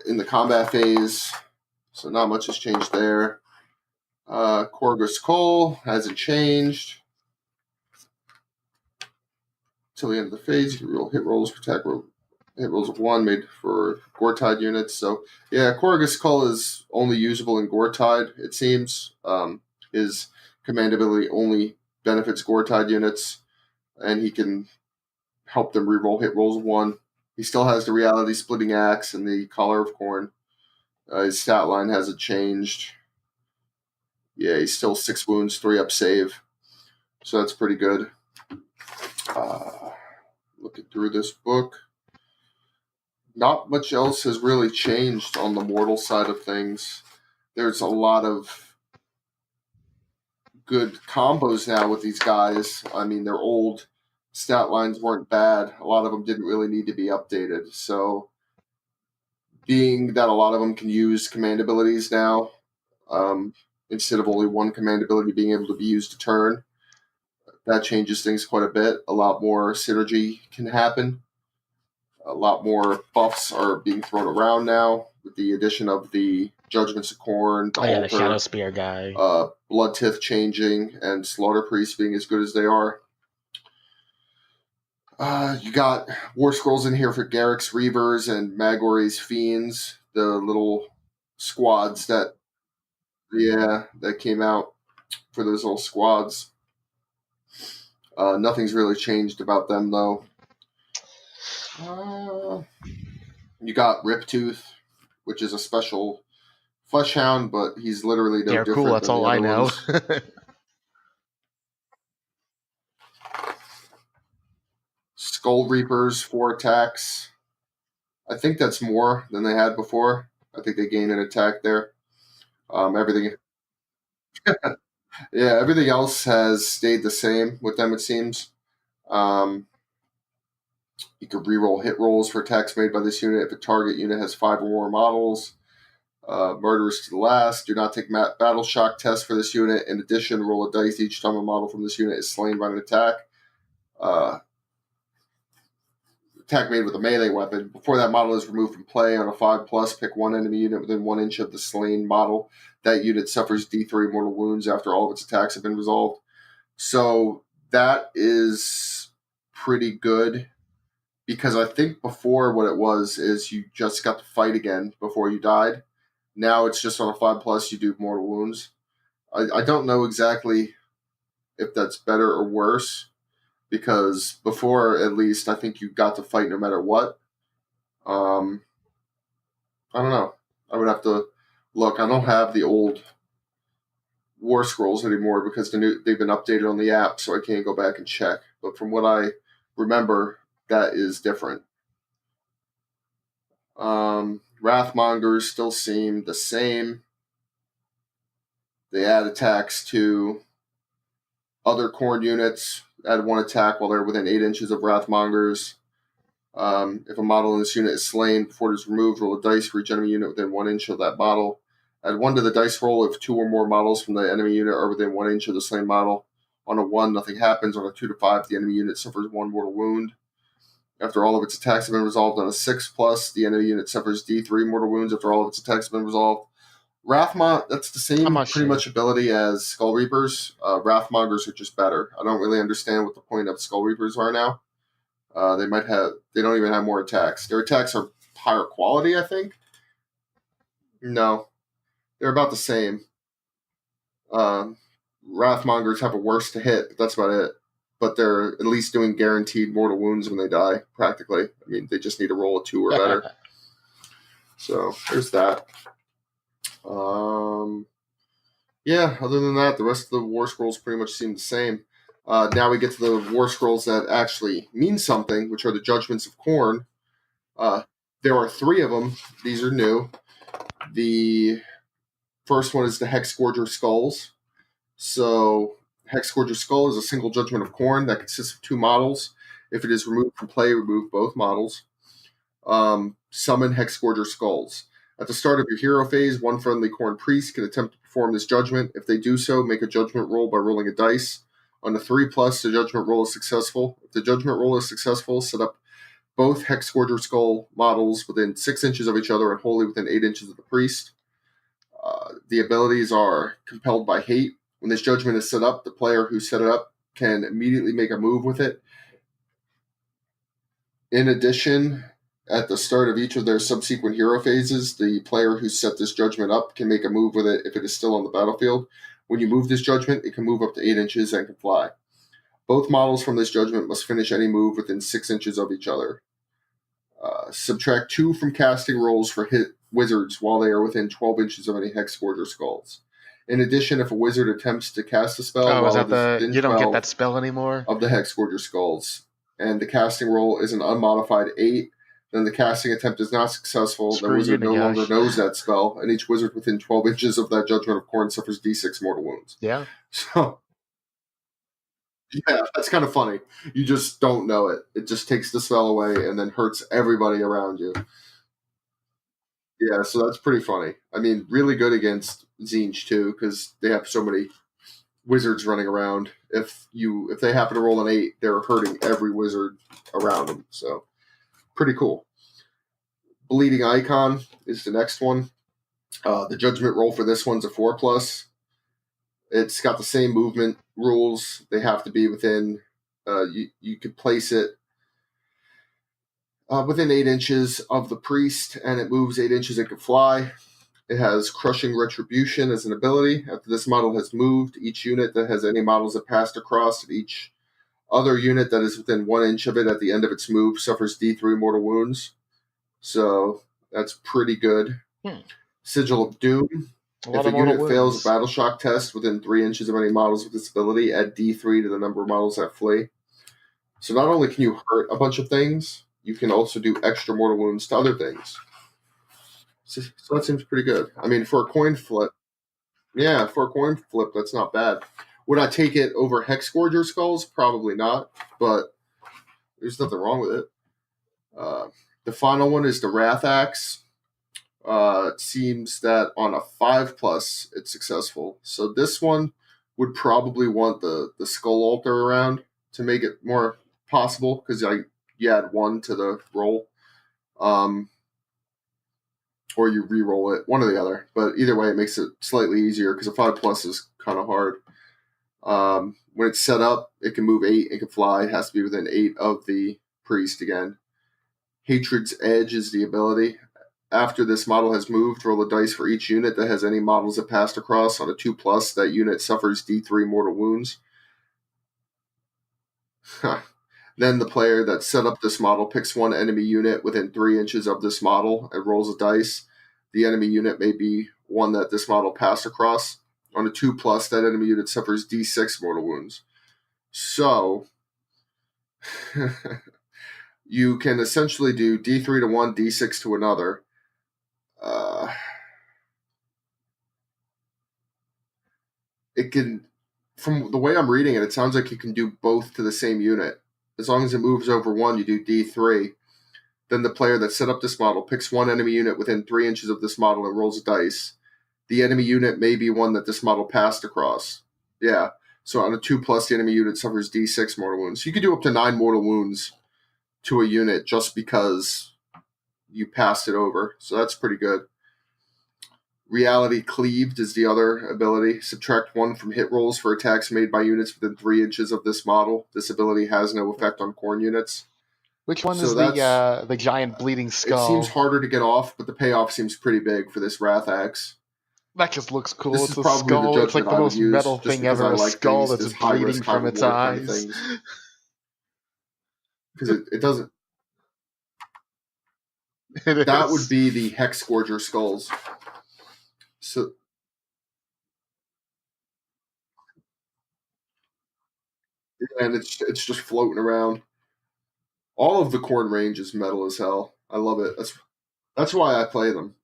in the combat phase, so not much has changed there. Korgus Cole hasn't changed. Till the end of the phase, you can roll hit rolls for attack hit rolls of 1 made for Gore-Tide units. So, yeah, Korgus Cole is only usable in Gore-Tide, it seems. His command ability only benefits Gore-Tide units, and he can help them reroll hit rolls of 1. He still has the Reality Splitting Axe and the Collar of Khorne. His stat line hasn't changed. Yeah, he's still 6 wounds, 3 up save. So that's pretty good. Looking through this book, not much else has really changed on the mortal side of things. There's a lot of good combos now with these guys. I mean, their old stat lines weren't bad. A lot of them didn't really need to be updated. So, being that a lot of them can use command abilities now, instead of only 1 command ability being able to be used a turn, that changes things quite a bit. A lot more synergy can happen. A lot more buffs are being thrown around now with the addition of the Judgments of Khorne, the Shadow Spear guy, Blood Tith changing, and Slaughter Priests being as good as they are. You got War Scrolls in here for Garrick's Reavers and Magori's Fiends, the little squads that came out for those little squads. Nothing's really changed about them though. You got Riptooth, which is a special flesh hound, but he's literally no They're cool. different That's than the all I other know. ones. Skull Reapers, 4 attacks. I think that's more than they had before. I think they gained an attack there. Everything, yeah, everything else has stayed the same with them. It seems. Um, you can reroll hit rolls for attacks made by this unit if a target unit has 5 or more models. Murderers to the last. Do not take battle shock tests for this unit. In addition, roll a dice each time a model from this unit is slain by an attack. Attack made with a melee weapon. Before that model is removed from play on a 5+, pick one enemy unit within 1 inch of the slain model. That unit suffers D3 mortal wounds after all of its attacks have been resolved. So that is pretty good, because I think before what it was is you just got to fight again before you died. Now it's just on a 5+, you do mortal wounds. I don't know exactly if that's better or worse, because before, at least, I think you got to fight no matter what. I don't know. I would have to look. I don't have the old War Scrolls anymore because they've been updated on the app, so I can't go back and check. But from what I remember, that is different. Wrathmongers still seem the same. They add attacks to other Khorne units. Add 1 attack while they're within 8 inches of Wrathmongers. If a model in this unit is slain before it is removed, roll a dice for each enemy unit within 1 inch of that model. Add 1 to the dice roll if 2 or more models from the enemy unit are within 1 inch of the slain model. On a 1, nothing happens. On a 2 to 5, the enemy unit suffers 1 mortal wound. After all of its attacks have been resolved. On a 6+, the enemy unit suffers D3 mortal wounds after all of its attacks have been resolved. That's the same pretty much ability as Skull Reapers. Wrathmongers are just better. I don't really understand what the point of Skull Reapers are now. They don't even have more attacks. Their attacks are higher quality, I think. No, they're about the same. Wrathmongers have a worse to hit, but that's about it. But they're at least doing guaranteed mortal wounds when they die, practically. I mean, they just need to roll a 2 or better. So there's that. Other than that, the rest of the War Scrolls pretty much seem the same. Now we get to the War Scrolls that actually mean something, which are the Judgments of Khorne. There are 3 of them. These are new. The first one is the Hexgorger Skulls. So, Hexgorger Skull is a single Judgment of Khorne that consists of 2 models. If it is removed from play, remove both models. Summon Hexgorger Skulls. At the start of your hero phase, 1 friendly Khorne priest can attempt to perform this judgment. If they do so, make a judgment roll by rolling a dice. On the 3+, the judgment roll is successful. If the judgment roll is successful, set up both Hexgorger Skull models within 6 inches of each other and wholly within 8 inches of the priest. The abilities are Compelled by Hate. When this judgment is set up, the player who set it up can immediately make a move with it. In addition, at the start of each of their subsequent hero phases, the player who set this judgment up can make a move with it if it is still on the battlefield. When you move this judgment, it can move up to 8 inches and can fly. Both models from this judgment must finish any move within 6 inches of each other. Subtract 2 from casting rolls for hit wizards while they are within 12 inches of any Hexgorger Skulls. In addition, if a wizard attempts to cast a spell while it is within you don't get that spell anymore? Of the Hexgorger Skulls, and the casting roll is an unmodified 8, then the casting attempt is not successful. The wizard no longer knows that spell, and each wizard within 12 inches of that Judgment of Khorne suffers D6 mortal wounds. Yeah. So, yeah, that's kind of funny. You just don't know it. It just takes the spell away and then hurts everybody around you. Yeah, so that's pretty funny. I mean, really good against Tzeentch too, because they have so many wizards running around. If they happen to roll an 8, they're hurting every wizard around them. So, pretty cool. Bleeding Icon is the next one. The judgment roll for this one's a 4+. It's got the same movement rules. They have to be within. You could place it within 8 inches of the priest, and it moves 8 inches and can fly. It has Crushing Retribution as an ability. After this model has moved, each unit that has any models that passed across and each other unit that is within 1 inch of it at the end of its move suffers D3 mortal wounds. So that's pretty good. Sigil of Doom. If a unit fails a battle shock test within 3 inches of any models with this ability, add D3 to the number of models that flee. So not only can you hurt a bunch of things, you can also do extra mortal wounds to other things. So that seems pretty good. I mean, for a coin flip, that's not bad. Would I take it over Hexgorger Skulls? Probably not, but there's nothing wrong with it. The final one is the Wrath Axe. It seems that on a 5+, it's successful. So this one would probably want the Skull Altar around to make it more possible, because you add 1 to the roll. Or you re-roll it, one or the other. But either way, it makes it slightly easier, because a 5+ is kind of hard. When it's set up, it can move 8, it can fly, it has to be within 8 of the priest again. Hatred's Edge is the ability. After this model has moved, roll a dice for each unit that has any models that passed across. On a 2+, that unit suffers D3 mortal wounds. Then the player that set up this model picks one enemy unit within 3 inches of this model and rolls a dice. The enemy unit may be one that this model passed across. On a 2+, that enemy unit suffers D6 mortal wounds. So, you can essentially do D3 to one, D6 to another. It can, from the way I'm reading it, it sounds like you can do both to the same unit. As long as it moves over 1, you do D3. Then the player that set up this model picks one enemy unit within 3 inches of this model and rolls a dice. The enemy unit may be one that this model passed across. Yeah. So on a 2+, the enemy unit suffers D6 mortal wounds. So you could do up to 9 mortal wounds to a unit just because you passed it over. So that's pretty good. Reality Cleaved is the other ability. Subtract 1 from hit rolls for attacks made by units within 3 inches of this model. This ability has no effect on Khorne units. Which one is the giant bleeding skull? It seems harder to get off, but the payoff seems pretty big for this Wrath Axe. That just looks cool. This it's is a probably skull. The it's like the most metal thing ever. A skull that's bleeding from its eyes. Because it doesn't. That would be the Hexgorger Skulls. So, and it's just floating around. All of the Khorne range is metal as hell. I love it. That's why I play them.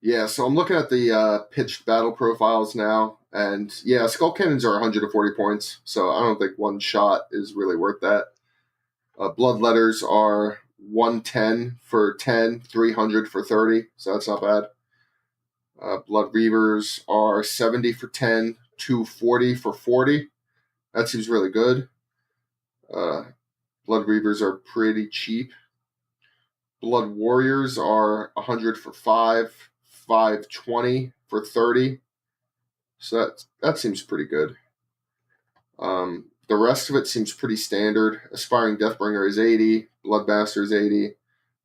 Yeah, so I'm looking at the pitched battle profiles now, and yeah, Skull Cannons are 140 points, so I don't think one shot is really worth that. Bloodletters are 110 for 10, 300 for 30, so that's not bad. Blood Reavers are 70 for 10, 240 for 40. That seems really good. Blood Reavers are pretty cheap. Blood Warriors are 100 for 5, 520 for 30. So that seems pretty good. The rest of it seems pretty standard. Aspiring Deathbringer is 80. Bloodmaster is 80.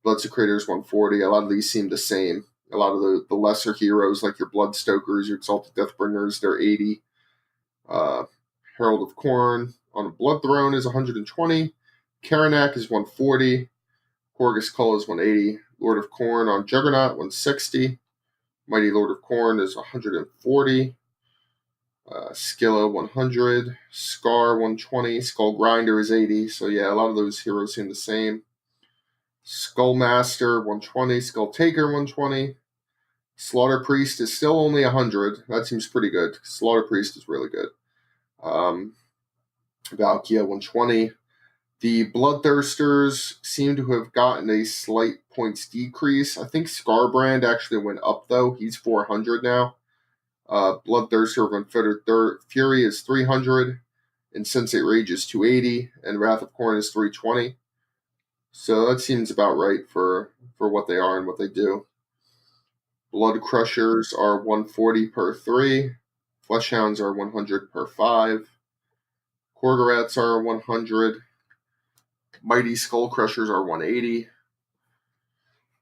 Bloodsecrator is 140. A lot of these seem the same. A lot of the lesser heroes, like your Bloodstokers, your Exalted Deathbringers, they're 80. Herald of Khorne on a Blood Throne is 120. Karanak is 140. Horgus Kull is 180. Lord of Khorne on Juggernaut, 160. Mighty Lord of Khorne is 140. Skilla, 100. Scar, 120. Skull Grinder is 80. So yeah, a lot of those heroes seem the same. Skullmaster, 120. Skull Taker, 120. Slaughter Priest is still only 100. That seems pretty good. Slaughter Priest is really good. Valkia, 120. The Bloodthirsters seem to have gotten a slight points decrease. I think Scarbrand actually went up, though. He's 400 now. Bloodthirster of Unfettered Fury is 300. Insensate Rage is 280. And Wrath of Khorne is 320. So that seems about right for what they are and what they do. Blood Crushers are 140 per 3. Fleshhounds are 100 per 5. Korgorats are 100. Mighty Skull Crushers are 180.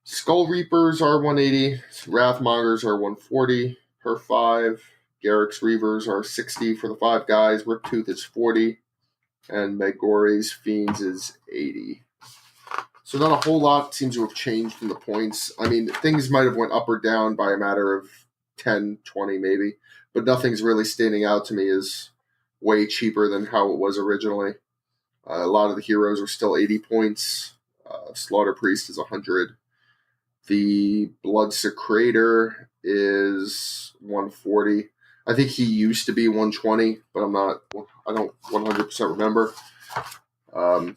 Skull Reapers are 180. Wrathmongers are 140 per 5. Garrick's Reavers are 60 for the 5 guys. Riptooth is 40. And Megori's Fiends is 80. So not a whole lot seems to have changed in the points. I mean, things might have went up or down by a matter of 10, 20 maybe. But nothing's really standing out to me as way cheaper than how it was originally. A lot of the heroes are still 80 points. Slaughter Priest is 100. The Blood Secretor is 140. I think he used to be 120, but I don't 100% remember. The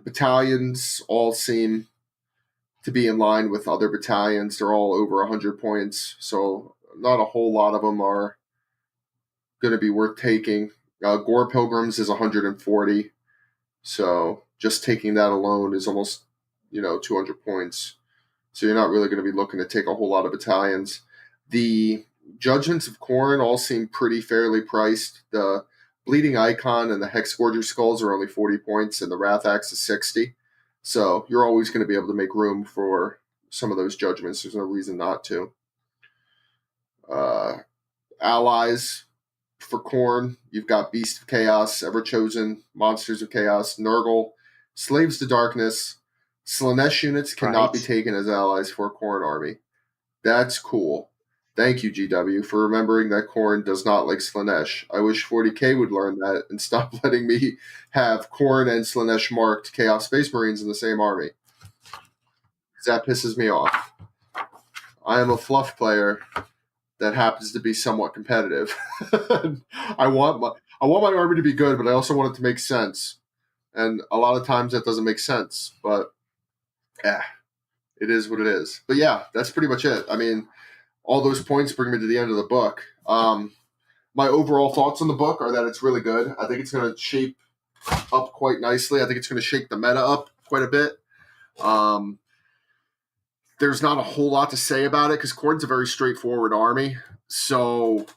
battalions all seem to be in line with other battalions. They're all over 100 points, so not a whole lot of them are going to be worth taking. Gore Pilgrims is 140, so just taking that alone is almost 200 points. So you're not really going to be looking to take a whole lot of battalions. The Judgments of Khorne all seem pretty fairly priced. The Bleeding Icon and the Hexgorger Skulls are only 40 points, and the Wrath Axe is 60. So you're always going to be able to make room for some of those judgments. There's no reason not to. Allies for Khorne, you've got Beast of Chaos, Everchosen, Monsters of Chaos, Nurgle, Slaves to Darkness. Slaanesh units cannot be taken as allies for a Khorne army. That's cool. Thank you, GW, for remembering that Khorne does not like Slaanesh. I wish 40k would learn that and stop letting me have Khorne and Slaanesh marked Chaos Space Marines in the same army. That pisses me off. I am a fluff player that happens to be somewhat competitive. I want my army to be good, but I also want it to make sense. And a lot of times that doesn't make sense, but it is what it is. But yeah, that's pretty much it. I mean, all those points bring me to the end of the book. My overall thoughts on the book are that it's really good. I think it's going to shape up quite nicely. I think it's going to shake the meta up quite a bit. There's not a whole lot to say about it because Khorne's a very straightforward army. So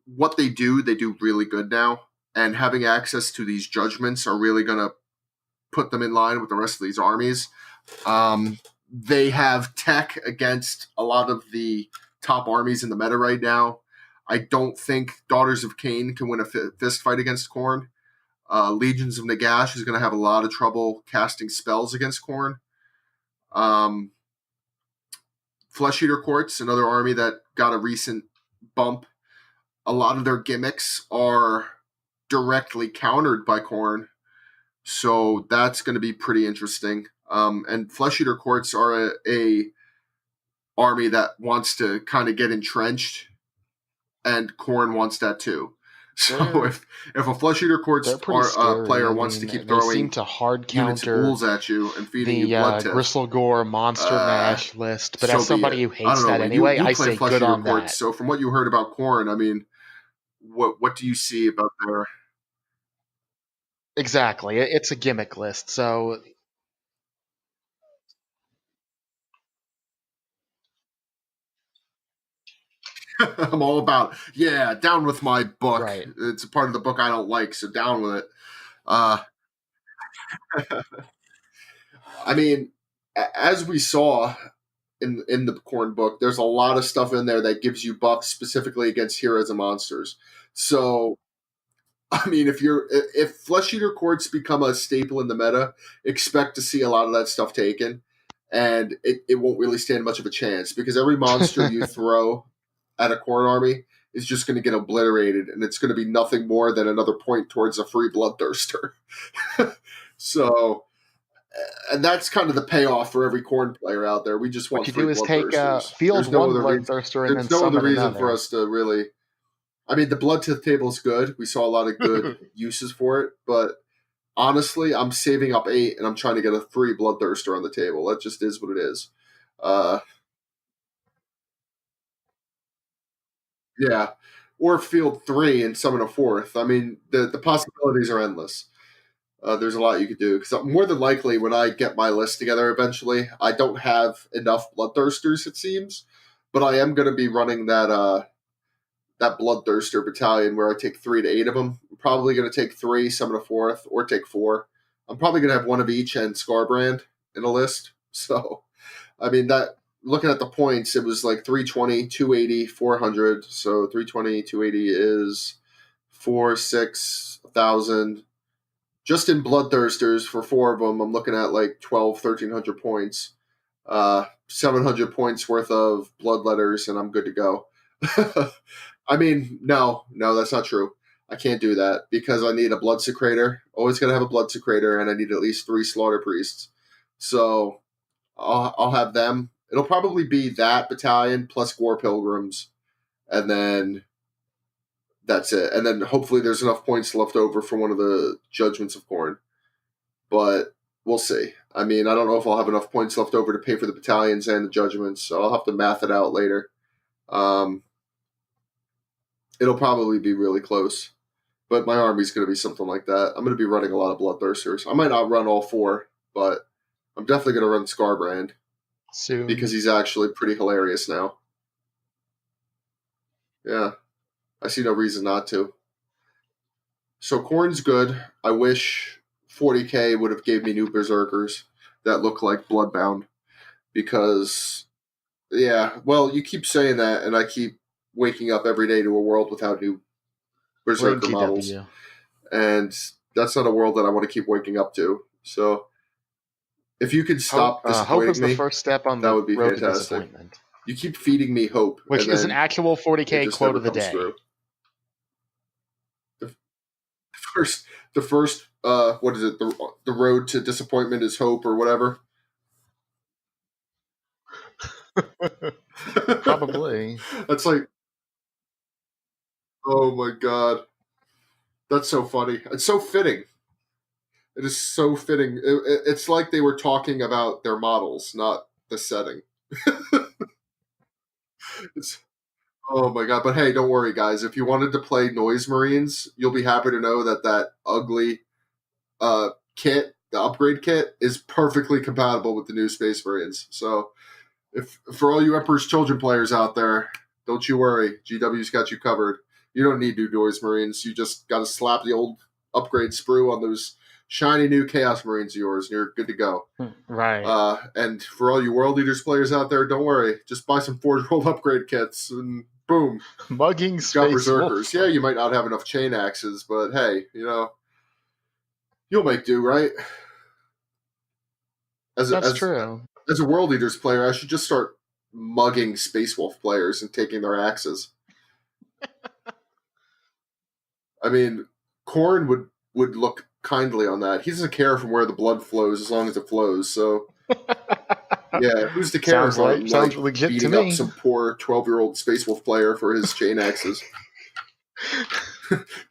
what they do really good now. And having access to these judgments are really going to put them in line with the rest of these armies. They have tech against a lot of the top armies in the meta right now. I don't think Daughters of Cain can win a fist fight against Khorne. Legions of Nagash is going to have a lot of trouble casting spells against Khorne. Flesh Eater Courts, another army that got a recent bump. A lot of their gimmicks are directly countered by Khorne. So that's going to be pretty interesting. And Flesh Eater Courts are a army that wants to kind of get entrenched, and Khorne wants that too. So if a Flesh Eater Courts player wants to keep throwing to hard units of ghouls at you and feeding you blood tiff, Gristlegore Monster Mash list, but so as somebody who hates that anyway, I say good on that. So from what you heard about Khorne, I mean, what do you see about their... Exactly, it's a gimmick list, so... I'm all about, down with my book. Right. It's a part of the book I don't like, so down with it. I mean, as we saw in the Khorne book, there's a lot of stuff in there that gives you buffs specifically against heroes and monsters. So, I mean, if Flesh Eater Courts become a staple in the meta, expect to see a lot of that stuff taken, and it won't really stand much of a chance because every monster you throw at a Khorne army is just going to get obliterated, and it's going to be nothing more than another point towards a free Bloodthirster. So, and that's kind of the payoff for every Khorne player out there. We just want free Bloodthirsters. What you do is take field one Bloodthirster and then summon another. There's no other reason for us to really... I mean, the Bloodtith table is good. We saw a lot of good uses for it, but honestly, I'm saving up 8 and I'm trying to get a free Bloodthirster on the table. That just is what it is. Yeah. Or field 3 and summon a 4th. I mean, the possibilities are endless. There's a lot you could do. Because more than likely, when I get my list together eventually, I don't have enough Bloodthirsters, it seems. But I am going to be running that Bloodthirster battalion where I take 3 to 8 of them. I'm probably going to take 3, summon a 4th, or take 4. I'm probably gonna have one of each and Scarbrand in a list. So I mean that looking at the points, it was like 320, 280, 400. So 320, 280 is 4,000, 6,000. Just in Bloodthirsters for four of them, I'm looking at like 12, 1,300 points. 700 points worth of Bloodletters, and I'm good to go. I mean, no, that's not true. I can't do that because I need a Blood Secrator. Always got to have a Blood Secrator, and I need at least 3 Slaughter Priests. So I'll have them. It'll probably be that battalion plus War Pilgrims, and then that's it. And then hopefully there's enough points left over for one of the Judgments of Khorne. But we'll see. I mean, I don't know if I'll have enough points left over to pay for the battalions and the Judgments, so I'll have to math it out later. It'll probably be really close. But my army's going to be something like that. I'm going to be running a lot of Bloodthirsters. I might not run all 4, but I'm definitely going to run Scarbrand soon because he's actually pretty hilarious now. Yeah, I see no reason not to. So Khorne's good. I wish 40k would have gave me new Berserkers that look like Bloodbound because, yeah, well, you keep saying that, and I keep waking up every day to a world without new Berserker models, TW. and that's not a world that I want to keep waking up to. So if you could stop Hope disappointing is the me, first step on that the would be road to fantastic. disappointment, You keep feeding me hope, which and is an then actual it 40k just quote never of the comes day. through. The first, what is it? The road to disappointment is hope, or whatever. Probably. That's like, oh my god, that's so funny. It's so fitting. It is so fitting. It's like they were talking about their models, not the setting. It's, oh my god! But hey, don't worry, guys. If you wanted to play Noise Marines, you'll be happy to know that that ugly kit, the upgrade kit, is perfectly compatible with the new Space Marines. So, if for all you Emperor's Children players out there, don't you worry. GW's got you covered. You don't need new Noise Marines. You just got to slap the old upgrade sprue on those shiny new Chaos Marines of yours, and you're good to go. Right. And for all you World Leaders players out there, don't worry. Just buy some Forge World upgrade kits, and boom, Mugging you've got Space Berserkers. Wolf. Yeah, you might not have enough chain axes, but hey, you'll make do, right? That's true. As a World Leaders player, I should just start mugging Space Wolf players and taking their axes. I mean, Khorne would look kindly on that. He doesn't care from where the blood flows as long as it flows. So, yeah, who's to care if I'm sounds legit to beating up me. some poor 12-year-old Space Wolf player for his chain axes?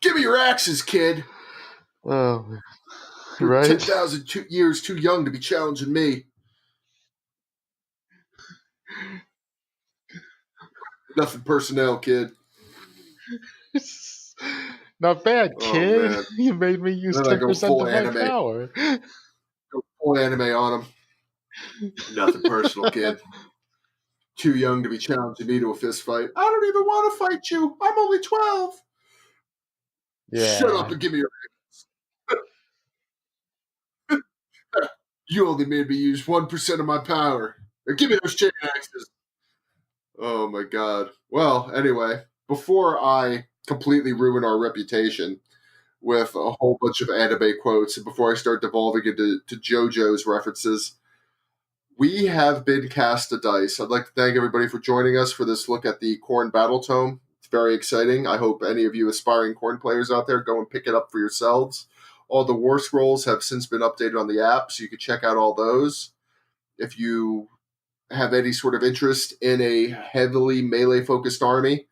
Give me your axes, kid. Oh, You're right. 10,000 years too young to be challenging me. Nothing personnel, kid. Not bad, Oh, kid. man. You made me use Then I 10% go full of my anime. power. Go full anime on him. Nothing personal, kid. Too young to be challenging me to a fist fight. I don't even want to fight you. I'm only 12. Yeah. Shut up and give me your You only made me use 1% of my power. Now give me those chain axes. Oh my god. Well, anyway, before I completely ruin our reputation with a whole bunch of anime quotes, and before I start devolving into JoJo's references, we have been cast a dice. I'd like to thank everybody for joining us for this look at the Khorne Battletome. It's very exciting. I hope any of you aspiring Khorne players out there go and pick it up for yourselves. All the war scrolls have since been updated on the app, so you can check out all those. If you have any sort of interest in a heavily melee focused army,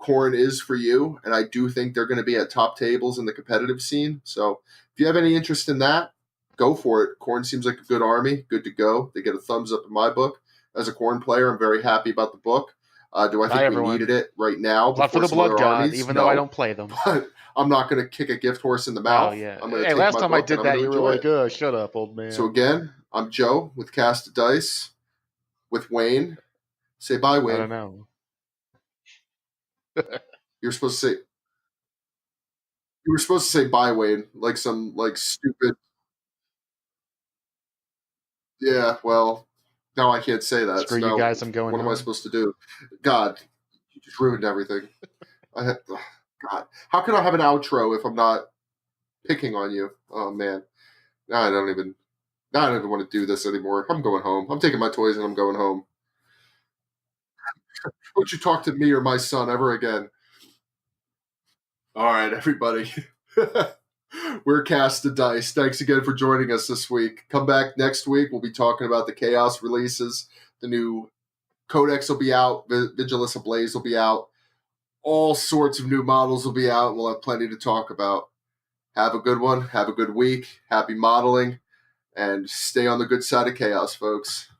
Khorne is for you, and I do think they're going to be at top tables in the competitive scene. So if you have any interest in that, go for it. Khorne seems like a good army, good to go. They get a thumbs up in my book. As a Khorne player, I'm very happy about the book. Do I think we needed it right now Not for before the some Blood other God, armies? even No, though I don't play them. But I'm not going to kick a gift horse in the mouth. Oh, yeah. I'm going to Hey, take last my time I book and did I'm that, going to you were enjoy like, it. oh, shut up, old man. So again, I'm Joe with Cast a Dice. With Wayne. Say bye, Wayne. I don't know. You're supposed to say. You were supposed to say bye, Wayne, like some stupid. Yeah, well, now I can't say that. Screw So you now, guys, I'm going what am I home. supposed to do? God, you just ruined everything. God, how can I have an outro if I'm not picking on you? Oh man, now I don't even. Now I don't even want to do this anymore. I'm going home. I'm taking my toys and I'm going home. Don't you talk to me or my son ever again. All right, everybody. We're Cast the Dice. Thanks again for joining us this week. Come back next week. We'll be talking about the Chaos releases. The new Codex will be out. Vigilus Ablaze will be out. All sorts of new models will be out. We'll have plenty to talk about. Have a good one. Have a good week. Happy modeling. And stay on the good side of chaos, folks.